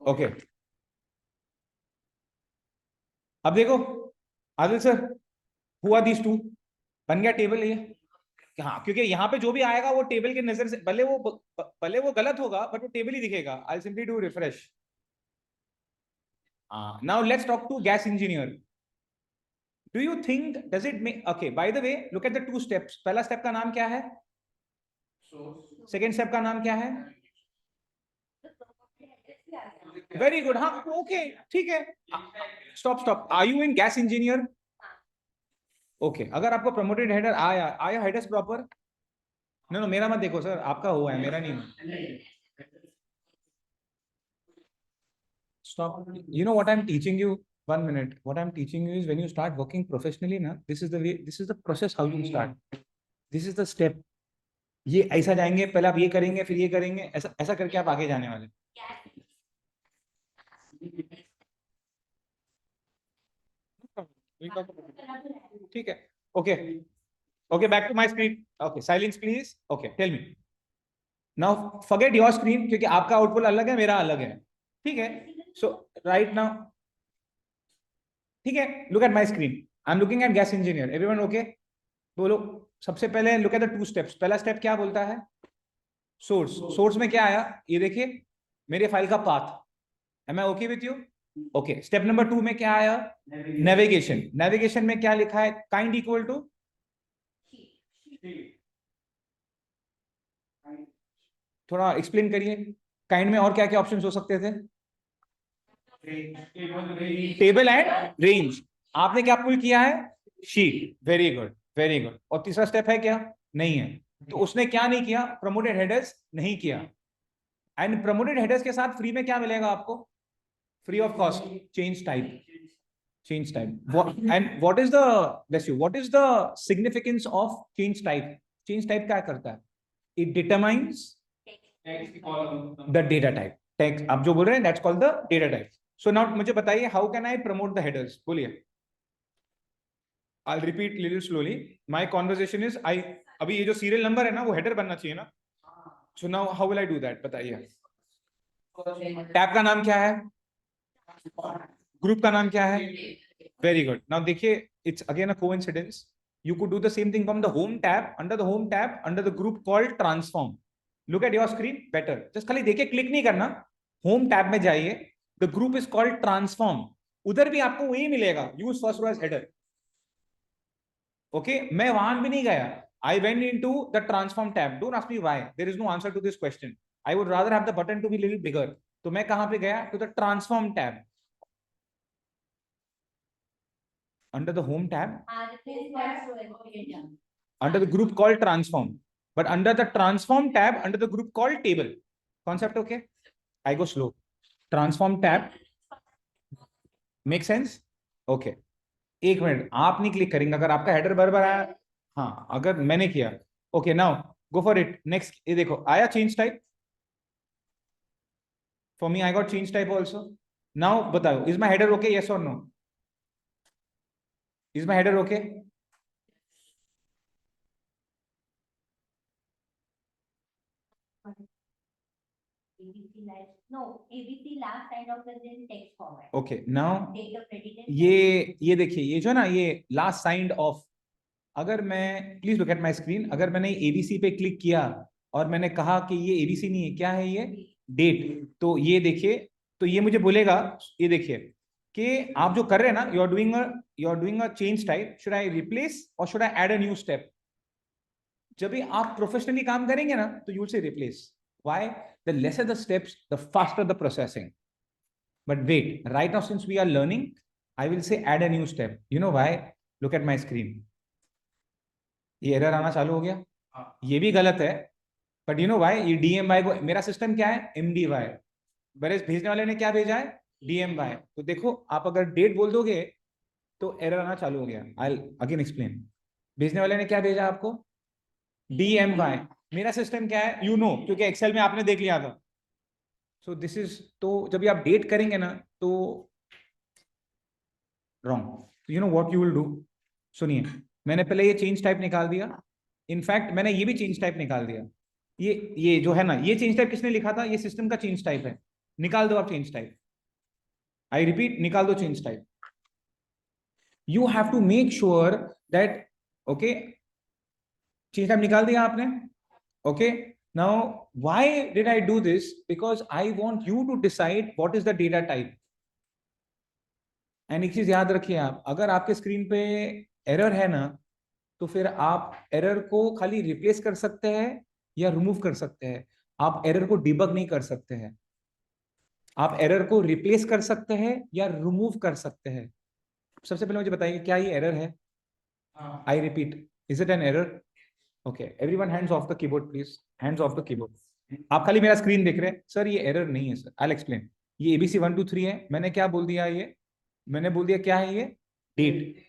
Speaker 1: ओके, अब देखो आदिल सर, हुआ दीस टू, बन गया टेबल ये। हाँ, क्योंकि यहाँ पे जो भी आएगा वो टेबल के नजर से, भले वो गलत होगा, बट वो टेबल ही दिखेगा। I simply do refresh. Now let's talk to gas engineer. Do you think, does it make, okay, by the way, look at the 2 steps. पहला स्टेप का नाम क्या है? सेकेंड स्टेप का नाम क्या है? Very good. हाँ, ओके, ठीक है। Stop. Are you in gas engineer? Okay, अगर आपको प्रमोटेड हेडर आया हेडर्स प्रॉपर? नो, मेरा मत देखो सर, आपका हुआ है, मेरा नहीं हुआ। Stop. You know what I'm teaching you? 1 minute. What I'm teaching you is when you start working professionally, na, this is the way, this is the process how you start. This is the step. ये ऐसा जाएंगे, पहले आप ये करेंगे, फिर ये करेंगे, ऐसा ऐसा करके आप आगे जाने वाले। ठीक है, okay okay, back to my screen. Okay, silence please. Okay, tell me now, forget your screen, क्योंकि आपका आउटपुट अलग है, मेरा अलग है। ठीक है, सो राइट नाउ ठीक है, look at my screen, I am looking at gas engineer, everyone okay? बोलो, सबसे पहले लुक एट द 2 स्टेप्स। पहला स्टेप क्या बोलता है? सोर्स। सोर्स में क्या आया? ये देखिए, मेरे फाइल का path. Am I okay with you? Okay, step number 2 में क्या आया? नेविगेशन। नेविगेशन में क्या लिखा है? काइंड इक्वल टू, थोड़ा एक्सप्लेन करिए, काइंड में और क्या क्या ऑप्शंस हो सकते थे? Table and range. आपने क्या पुल किया है? Sheet. Very good, very good. और तीसरा स्टेप है क्या? नहीं है। तो उसने क्या नहीं किया? प्रमोटेड हेडर्स नहीं किया। एंड प्रमोटेड हेडर्स के साथ फ्री में क्या मिलेगा आपको? Free of cost change type. Change type. And what is the, bless you, what is the significance of change type? Change type क्या करता है? It determines the data type. Text आप जो बोल रहे हैं, that's called the data type. So now मुझे बताइए, how can I promote the headers? बोलिए. I'll repeat little slowly. My conversation is, अभी ये जो serial number है ना, वो header बनना चाहिए ना? So now how will I do that? बताइए. Tab का नाम क्या है? Group का नाम क्या है? Very good. Now देखिए, it's again a coincidence. You could do the same thing from the home tab. Under the home tab, under the group called transform. Look at your screen. Better. Just खाली देखिए, click नहीं करना. Home tab में जाइए. The group is called transform. उधर भी आपको वही मिलेगा. Use first row as header. Okay? मैं वहां भी नहीं गया. I went into the transform tab. Don't ask me why. There is no answer to this question. I would rather have the button to be little bigger. तो मैं कहां पे गया? To the transform tab. Under the home tab, under the group called transform, but under the transform tab, under the group called table. Concept okay? I go slow. Transform tab. Make sense? Okay. एक minute, आप नहीं click करेंगे अगर आपका header बराबर आया। हाँ, अगर मैंने किया। Okay, now go for it. Next, ये देखो आया change type. For me I got change type also. Now बताओ, is my header okay? Yes और no? Is my header okay?
Speaker 2: ABC last kind of is in text format.
Speaker 1: Okay, now
Speaker 2: Take the predicate.
Speaker 1: ये देखिए, ये जो ना, ये last signed of, अगर मैं, please look at my screen, अगर मैंने एबीसी पे क्लिक किया और मैंने कहा कि ये एबीसी नहीं है, क्या है ये? डेट। तो ये देखिए, तो ये मुझे बोलेगा, ये देखिए कि आप जो कर रहे हैं ना, you are doing a change type, should I replace और should I add a new step? जब भी आप प्रोफेशनली काम करेंगे ना, तो you will say replace. Why? The lesser the steps, the faster the processing. But wait, right now since we are learning, I will say add a new step. You know why? Look at my screen. ये error आना चालू हो गया. ये भी गलत है. But you know why? ये DMY को, मेरा सिस्टम क्या है? MDY. बरेस भेजने वाले ने क्या भेजा है? DMY. तो देखो, आप अगर डेट बोल दोगे तो एरर आना चालू हो गया. I'll again explain. भेजने वाले ने क्या भेजा आपको? DMY. मेरा सिस्टम क्या है? You know, क्योंकि एक्सेल में आपने देख लिया था. सो दिस इज, तो जब भी आप डेट करेंगे ना, तो wrong. You know what you will do? सुनिए, मैंने पहले ये चेंज टाइप निकाल दिया. इनफैक्ट मैंने ये भी चेंज टाइप निकाल दिया. ये जो है ना, ये चेंज टाइप किसने लिखा था? ये सिस्टम का चेंज टाइप है. निकाल दो आप चेंज टाइप. आई रिपीट, निकाल दो change type. You have to make sure that, okay, change type निकाल दिया आपने. Okay, now why did I do this? Because I want you to decide what is the data type. And एक चीज याद रखिए, आप अगर आपके स्क्रीन पे एरर है ना, तो फिर आप एरर को खाली रिप्लेस कर सकते हैं या रिमूव कर सकते हैं. आप एरर को डिबग नहीं कर सकते हैं. आप एरर को रिप्लेस कर सकते हैं या रिमूव कर सकते हैं. सबसे पहले मुझे बताइए, क्या ये एरर है? I repeat, is it an error? Okay, everyone hands of the keyboard please. Hands of the keyboard. आप खाली मेरा स्क्रीन देख रहे हैं. सर ये एरर नहीं है सर. I will explain. ये ABC 1 2 3 है. मैंने क्या बोल दिया? ये मैंने बोल दिया क्या है? ये डेट.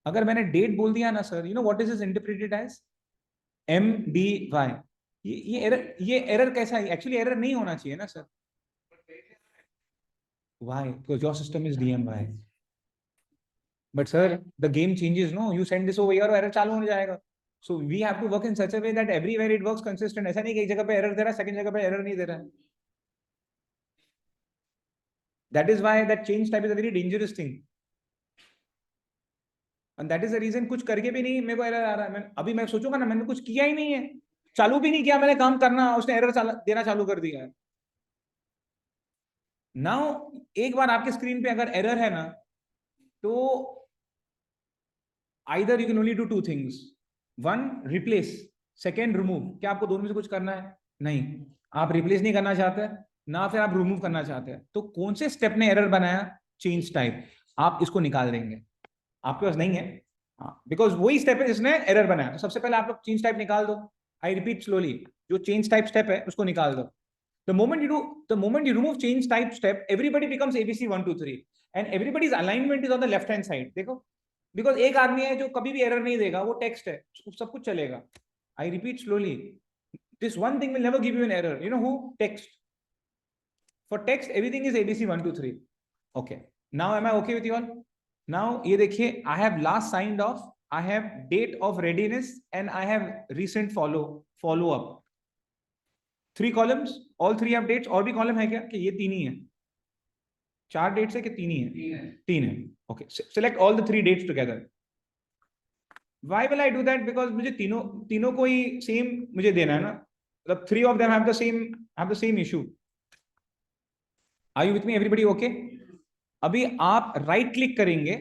Speaker 1: अगर मैंने डेट बोल दिया ना sir, you know what is is interpreted as MDY. ये एरर कैसा है? एक्चुअली एरर नहीं होना चाहिए ना sir. Why? Because your system is DMY. But sir the game changes, no, you send this over here और एरर चालू हो जाएगा. So we have to work in such a way that everywhere it works consistent. ऐसा नहीं कि एक जगह पे एरर दे रहा है, सेकंड जगह पे एरर नहीं दे रहा है. That is why that change type is a very dangerous thing. And that is the reason कुछ करके भी नहीं मेरे को एरर आ रहा है। मैं अभी मैं सोचूंगा ना, मैंने कुछ किया ही नहीं है, चालू भी नहीं किया मैंने काम करना, उसने एरर देना चालू कर दिया है। नाउ एक बार आपके स्क्रीन पे अगर एरर है ना, तो either you can only do two things, one replace, second remove. क्या आपको दोनों में से कुछ करना है? नहीं, आप रिप्लेस नहीं करना चाहते ना, फिर आप रिमूव करना चाहते हैं, तो कौन से स्टेप ने एरर बनाया? Change type. आप इसको निकाल देंगे, आपके पास नहीं है, हाँ, बिकॉज वही स्टेप है जिसने एरर बनाया। तो सबसे पहले आप लोग चेंज टाइप निकाल दो। आई रिपीट स्लोली, जो चेंज टाइप स्टेप है उसको निकाल दो। The moment you remove change type step, everybody becomes ABC 1 2 3, and everybody's alignment is on the left hand side. देखो, because एक आदमी है जो कभी भी एरर नहीं देगा, वो टेक्स्ट है, सब कुछ चलेगा। I repeat slowly, this one thing will never give you an error. You know who? Text. For text, everything is ABC 1 2 3. Okay. Now am I okay with you all? Now ये देखिए, I have last signed off, I have date of readiness, and I have recent follow up. 3 columns, all 3 have dates। और भी column है क्या कि ये 3 ही है? 4 dates है कि 3 ही है? 3 है। Okay, select all the 3 dates together. Why will I do that? Because मुझे तीनों को ही सेम मुझे देना है ना, मतलब 3 of them have the same issue. Are you with me everybody? Okay. अभी आप राइट क्लिक करेंगे,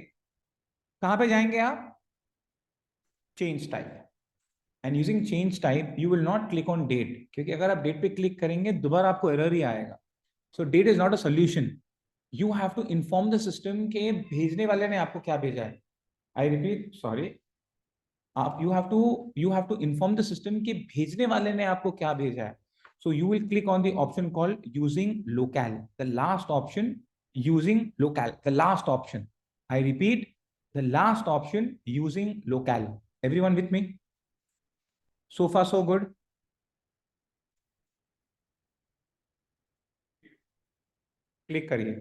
Speaker 1: कहां पे जाएंगे आप? Change type, and using change type you will not click on date, क्योंकि अगर आप डेट पे क्लिक करेंगे दोबारा आपको एरर ही आएगा। So date is not a solution. You have to inform the system के भेजने वाले ने आपको क्या भेजा है। आई रिपीट, सॉरी, आप you have to inform the system के भेजने वाले ने आपको क्या भेजा है। So you will click on the option called using local, the last option, using local, the last option. I repeat, the last option, using local. Everyone with me? So far so good? Click करिए।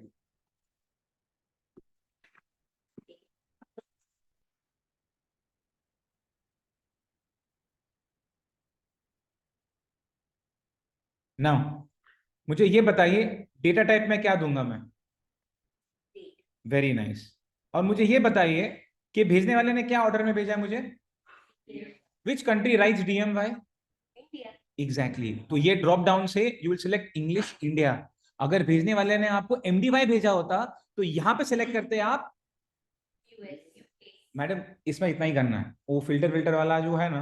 Speaker 1: Now मुझे ये बताइए, data type में क्या दूंगा मैं? Very nice. और मुझे ये बताइए कि भेजने वाले ने क्या ऑर्डर में भेजा है मुझे? Which country rights DMY? Exactly. तो ये ड्रॉप डाउन से you will select English India. अगर भेजने वाले ने आपको MDY भेजा होता तो यहां पे सिलेक्ट करते आप मैडम। इसमें इतना ही करना है, वो फिल्टर वाला जो है ना,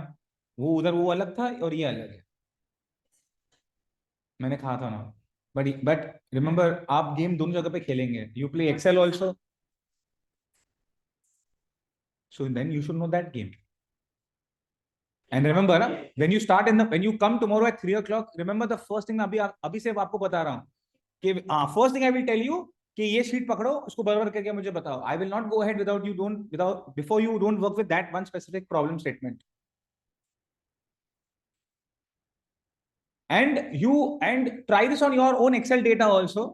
Speaker 1: वो उधर वो अलग था और ये अलग है, मैंने कहा था ना। बट रिमेंबर, आप गेम दोनों जगह पे खेलेंगे, you play Excel also, so then you should know that game. And remember, when you come tomorrow at 3 o'clock, remember the first thing, अभी से आपको बता रहा हूँ कि first thing I will tell you कि ये शीट पकड़ो, उसको बराबर करके मुझे बताओ। I will not go ahead before you don't work with that one specific problem statement. And try this on your own Excel data also.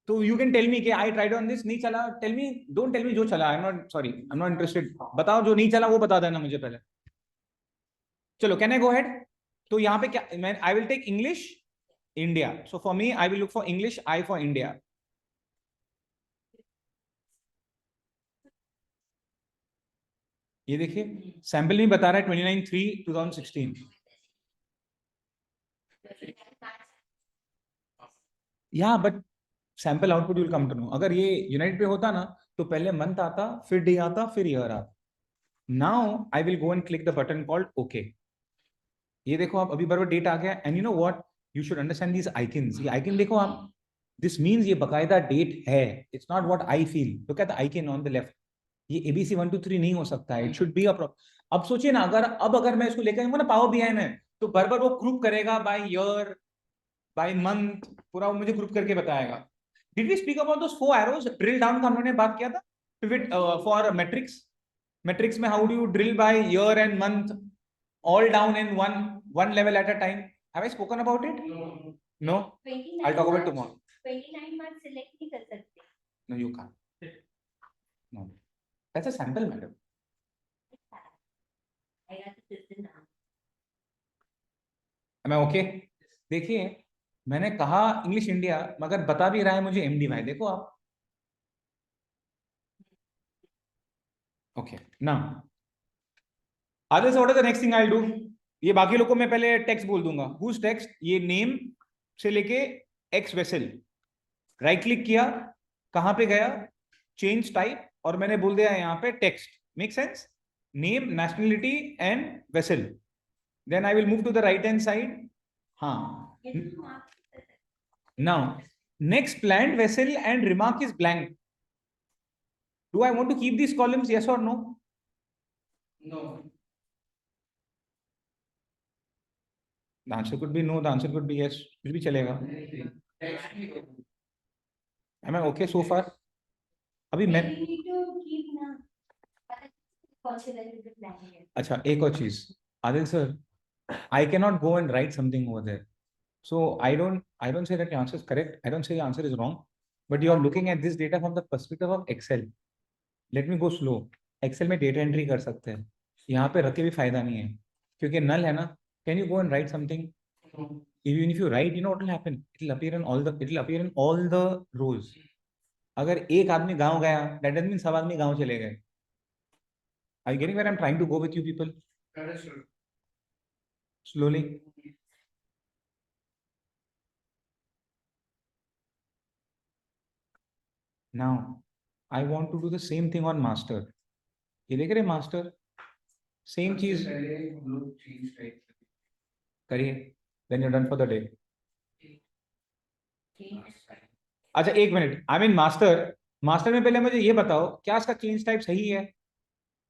Speaker 1: So you can tell me कि I tried on this, नहीं चला, don't tell me जो चला, I'm not interested। बताओ जो नहीं चला वो बता देना मुझे पहले। चलो, कैन आई गो हेड? तो यहाँ पे क्या, मैं I will take English India. So for me I will look for English, I for India. ये देखिए सैंपल में बता रहा है 29/3/2016। या but sample output will come to know. अगर ये यूनाइटेड पे होता ना, तो पहले मंथ आता, फिर डे आता, फिर ईयर आता। Now I will go and click the button called okay. ये देखो आप, अभी बराबर डेट आ गया। And you know what, you should understand these icons. ये आइकन देखो आप, दिस मीन्स ये बकायदा डेट है। It's not what I feel. Look at the icon on the left. ये ABC 1 2 3 नहीं हो सकता है, इट शुड बी अ। अब सोचिए ना, अगर मैं इसको लेकर ना पावर BI में, तो बराबर वो ग्रुप करेगा बाय ईयर, बाय मंथ, पूरा मुझे ग्रुप करके बताएगा। Did we speak about those 4 arrows? Drill down का हमने बात किया था। पिवट फॉर मैट्रिक्स में how do you drill by year and month, all down in one level at a time? Have I spoken about it? No. I'll talk about it tomorrow.
Speaker 2: 29 marks select नहीं कर सकते।
Speaker 1: No, you can't. No, that's a sample, madam.
Speaker 2: I got the system now.
Speaker 1: Am I okay? देखिए, मैंने कहा English India, मगर बता भी रहा है मुझे MDY। देखो आप, ओके ना आगे से what is the next thing I do, ये बाकी लोग को मैं पहले टेक्स्ट बोल दूंगा, हुज टेक्स्ट, ये नेम से लेके एक्स वेसल, राइट क्लिक किया, कहां पे गया, चेंज टाइप, और मैंने बोल दिया यहाँ पे text, make sense, name, nationality and vessel, then I will move to the right hand side. हाँ, now next planned vessel and remark is blank. Do I want to keep these columns, yes or no?
Speaker 3: No.
Speaker 1: The answer could be no, the answer could be yes, कुछ भी चलेगा.
Speaker 3: Text भी हो.
Speaker 1: Am I okay so far? अभी मैं
Speaker 2: We need to keep na. Consider the planning.
Speaker 1: अच्छा एक और चीज, Adil sir, I cannot go and write something over there. So I don't say that your answer is correct. I don't say your answer is wrong. But you are looking at this data from the perspective of Excel. Let me go slow. Excel में data entry कर सकते हैं. यहाँ पे रख के भी फायदा नहीं है, क्योंकि null है ना. Can you go and write something? Even if you write, you know what will happen? It will appear in all the rows. अगर एक आदमी गांव गया, that doesn't mean सब आदमी गांव चले गए. Are you getting where I'm trying to go with you people?
Speaker 3: Understood.
Speaker 1: Slowly. Now, I want to do the same thing on master. ये देख रहे master, same
Speaker 3: सबसे
Speaker 1: चीज
Speaker 3: पहले हम लोग change type
Speaker 1: करिए, then you're done for the day.
Speaker 3: करेंगे.
Speaker 1: अच्छा एक मिनट, आई मीन मास्टर में पहले मुझे ये बताओ, क्या इसका चेंज टाइप सही है?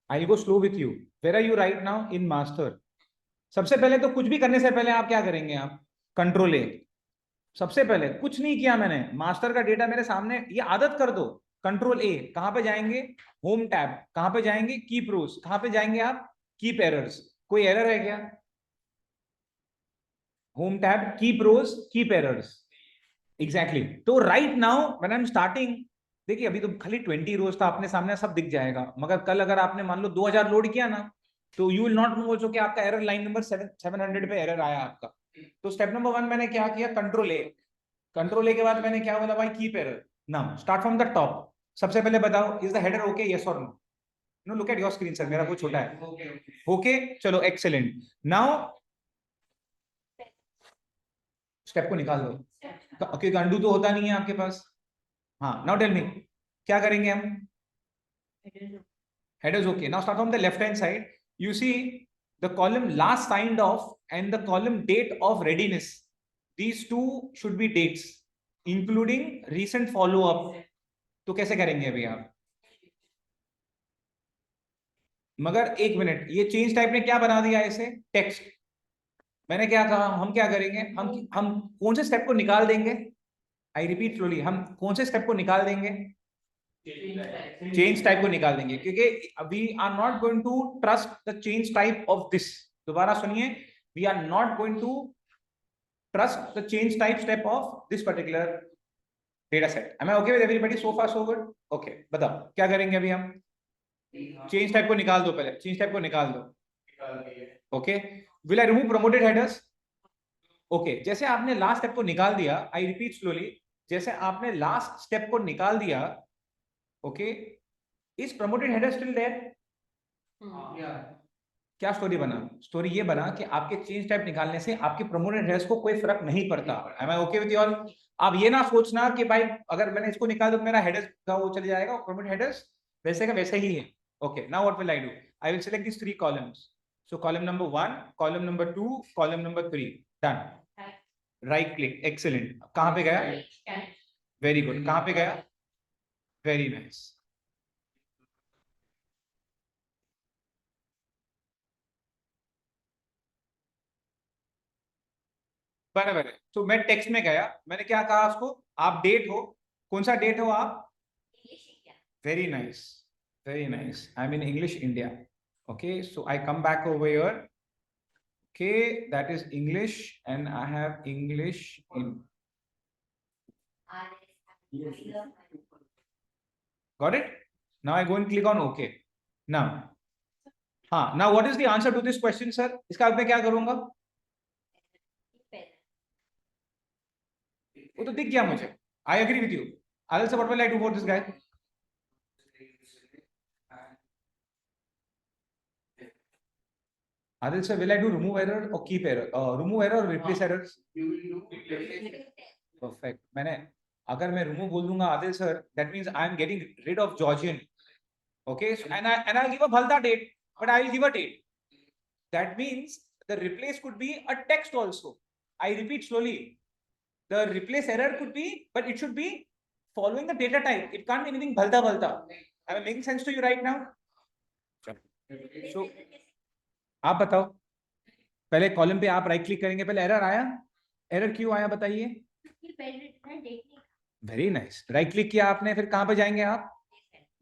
Speaker 1: I go slow with you. Where are you right now in master? सबसे पहले तो कुछ भी करने से पहले आप क्या करेंगे, आप कंट्रोल ए. सबसे पहले कुछ नहीं किया मैंने, मास्टर का डेटा मेरे सामने, ये आदत कर दो. कंट्रोल ए, कहां पे जाएंगे, होम टैब, कहां पे जाएंगे, कीप रोज, कहां पे जाएंगे आप, कीप एरर्स. कोई एरर है क्या? होम टैब, कीप रोज, कीप एरर्स. एग्जैक्टली. तो right now when I am starting, देखिए अभी तो खाली 20 रोज था, अपने सामने सब दिख जाएगा, मगर कल अगर आपने मान लो 2000 लोड किया ना, तो you will not know also कि आपका एरर लाइन नंबर 700 पे एरर आया आपका. तो स्टेप नंबर 1 मैंने क्या किया, कंट्रोल ए. कंट्रोल ए के बाद मैंने क्या बोला भाई, keep error. Now start from the top. सबसे पहले बताओ, is the header okay, yes और no? No, look at your screen sir, मेरा बहुत छोटा है.
Speaker 3: Okay, okay.
Speaker 1: ओके, चलो एक्सेलेंट. नाउ स्टेप को निकाल दो, क्योंकि अंडू तो होता नहीं है आपके पास. हाँ, नाउ टेल मी क्या करेंगे हम. Headers okay. Now start from the left hand side. You see the column last signed off and the column date of readiness. These two should be dates, including recent follow up. तो कैसे करेंगे अभी आप? मगर एक minute, ये change type ने क्या बना दिया इसे, टेक्स्ट. मैंने क्या कहा, हम क्या करेंगे, हम कौन से स्टेप को निकाल देंगे? आई रिपीट स्लोली, हम कौन से स्टेप को निकाल देंगे? चेंज टाइप को निकाल देंगे, क्योंकि we are not going to trust the change type of this. दोबारा सुनिए, we are not going to trust the change type step of this particular data set. Am I okay with everybody so far so good? Okay, बताओ क्या करेंगे अभी हम. Change type को निकाल दो, पहले चेंज टाइप को निकाल दो. Okay, will I remove promoted headers? Okay, जैसे आपने लास्ट स्टेप को निकाल दिया, आई रिपीट स्लोली, जैसे आपने लास्ट स्टेप को निकाल दिया, okay, is promoted header still there? क्या स्टोरी बना? स्टोरी ये बना कि आपके चेंज टाइप निकालने से आपके प्रमोटेड हेडर्स को कोई फर्क नहीं पड़ता. Am I okay with you all? आप ये ना सोचना कि भाई अगर मैंने इसको निकाल तो मेरा हेडर्स का वो चले जाएगा, प्रमोटेड हेडर्स वैसे का वैसे ही है. Okay, now what will I do, I will select this 3 columns. So column number 1, column number 2, column number 3. Done. Right click, excellent. कहां पे गया? Very good. कहां पे गया? Very nice. बराबर है. तो मैं टेक्स्ट में गया, मैंने क्या कहा उसको, आप डेट हो, कौन सा डेट हो आप? Very nice, very nice. I mean English India. Okay, so I come back over here. Okay, that is English and I have English in. Got it? Now I go and click on okay. Now हाँ, now what is the answer to this question sir? इसका मैं क्या करूंगा? वो तो दिख गया मुझे. I agree with you. Adil sir, what will I do for this guy? Adil sir, will I do remove error or keep error? Remove error or replace errors?
Speaker 3: You will do replace.
Speaker 1: Perfect. मैंने अगर मैं remove बोल दूंगा Adil sir, that means I am getting rid of Georgian. Okay, so, and I'll give a bhalta date, but I will give a date. That means the replace could be a text also. I repeat slowly. The replace error could be, but it should be following the data type. It can't be anything bhalta bhalta. Am I making sense to you right now? So, आप बताओ, पहले column पे आप right click करेंगे, पहले error आया, error क्यों आया बताइए? वेरी नाइस, राइट क्लिक किया आपने, फिर कहां पे जाएंगे आप?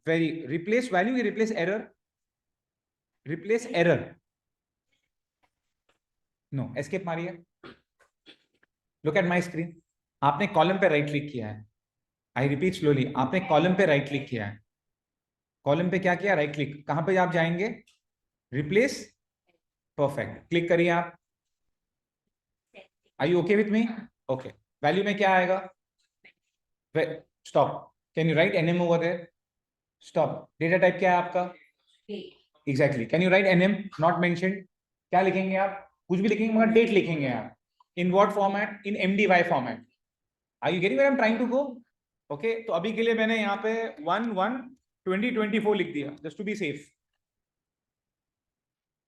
Speaker 1: वेरी, रिप्लेस वैल्यू की replace error, replace error, no escape मारिए, लुक एट माय स्क्रीन, आपने कॉलम पे राइट क्लिक किया है, आई रिपीट स्लोली, आपने कॉलम पे राइट क्लिक किया है, कॉलम पे क्या किया? राइट क्लिक, कहां पे आप जाएंगे? रिप्लेस, परफेक्ट, क्लिक करिए आप, are you okay with me? Okay, value में क्या आएगा? Stop, can you write NM over there? Stop, data type क्या है आपका? Exactly, can you write NM not mentioned? क्या लिखेंगे आप? कुछ भी लिखेंगे मगर डेट लिखेंगे आप, in what format? In MDY format. Are you getting where I am trying to go? Okay, तो अभी के लिए मैंने यहाँ पे 1/1/2024 लिख दिया, just to be safe,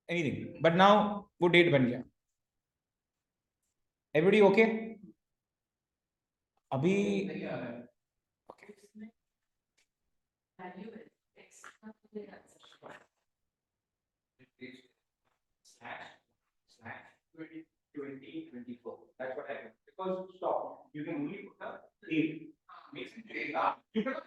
Speaker 1: anything, but now वो डेट बन गया। Everybody okay? अभी /2024. That's what happened. Because stop, you can only put the date. Makes it date. You cannot.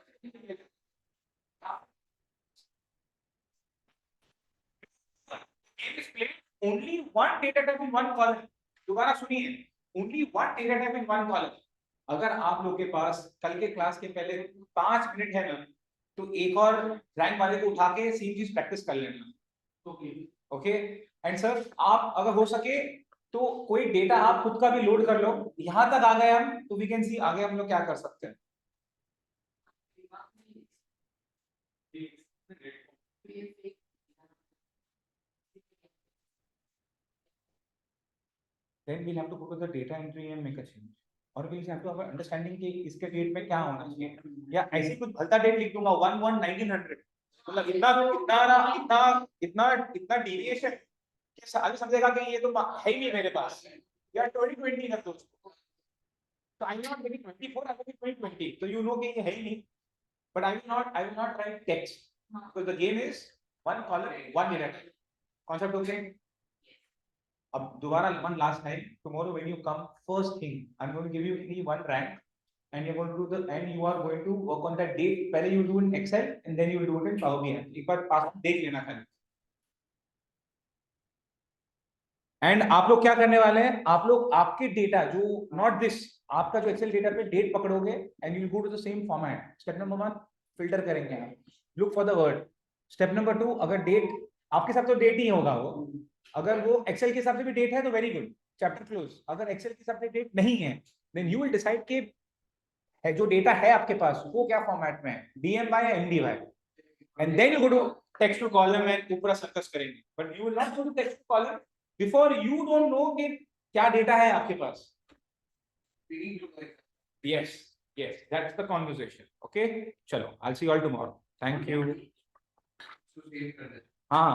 Speaker 1: Game is played only one data type in one column. दोबारा सुनिए, only one data type in one column. अगर आप लोग के पास कल के class के पहले 5 मिनट है ना, तो एक और रैंक वाले को उठा के सेम चीज प्रैक्टिस कर लेना। ओके, एंड सर आप अगर हो सके तो कोई डेटा आप खुद का भी लोड कर लो। यहां तक आ गए हम, तो वी कैन सी आगे हम लोग क्या कर सकते हैं। Then we'll have to go to the data entry and make a change. और we'll have to have understanding कि इसके डेट में क्या होना चाहिए, या ऐसी कुछ भलता डेट लिख दूंगा 1/1/1900, मतलब इतना इतना इतना इतना डेविएशन कि आगे समझेगा कि ये तो है ही नहीं मेरे पास, या 2020 कर दो उसको, तो I will not gate 24, I will get 2020, तो यू नो कि ये है ही नहीं, but I will not right text, because the game is one column one erect, concept okay? अब दोबारा one last time, tomorrow when you come, first thing I'm going to give you only one rank, and you're going to do you are going to work on that date. पहले you do in Excel and then you will do it in Power BI. एक बार पास देख लेना खाली। And आप लोग क्या करने वाले हैं? आप लोग आपके डेटा जो नॉट दिस, आपका जो एक्सेल डेटा पे डेट पकड़ोगे and you go to the same format. Step number 1 filter करेंगे आप, look for the word. Step number 2, अगर डेट आपके साथ तो डेट ही होगा वो, अगर वो एक्सेल के हिसाब से भी डेट है तो वेरी गुड, चैप्टर क्लोज। अगर एक्सेल के हिसाब से डेट नहीं है, देन यू विल डिसाइड कि है जो डेटा है आपके पास वो क्या फॉर्मेट में है, डीएमवाई या MDY, and then you go to text to column and ऊपर सर्कस करेंगे, but you will not go to text to column before you don't know कि क्या डेटा है आपके पास। Yes yes, that's the conversation. Okay, चलो, I will see you all tomorrow, thank you. हाँ।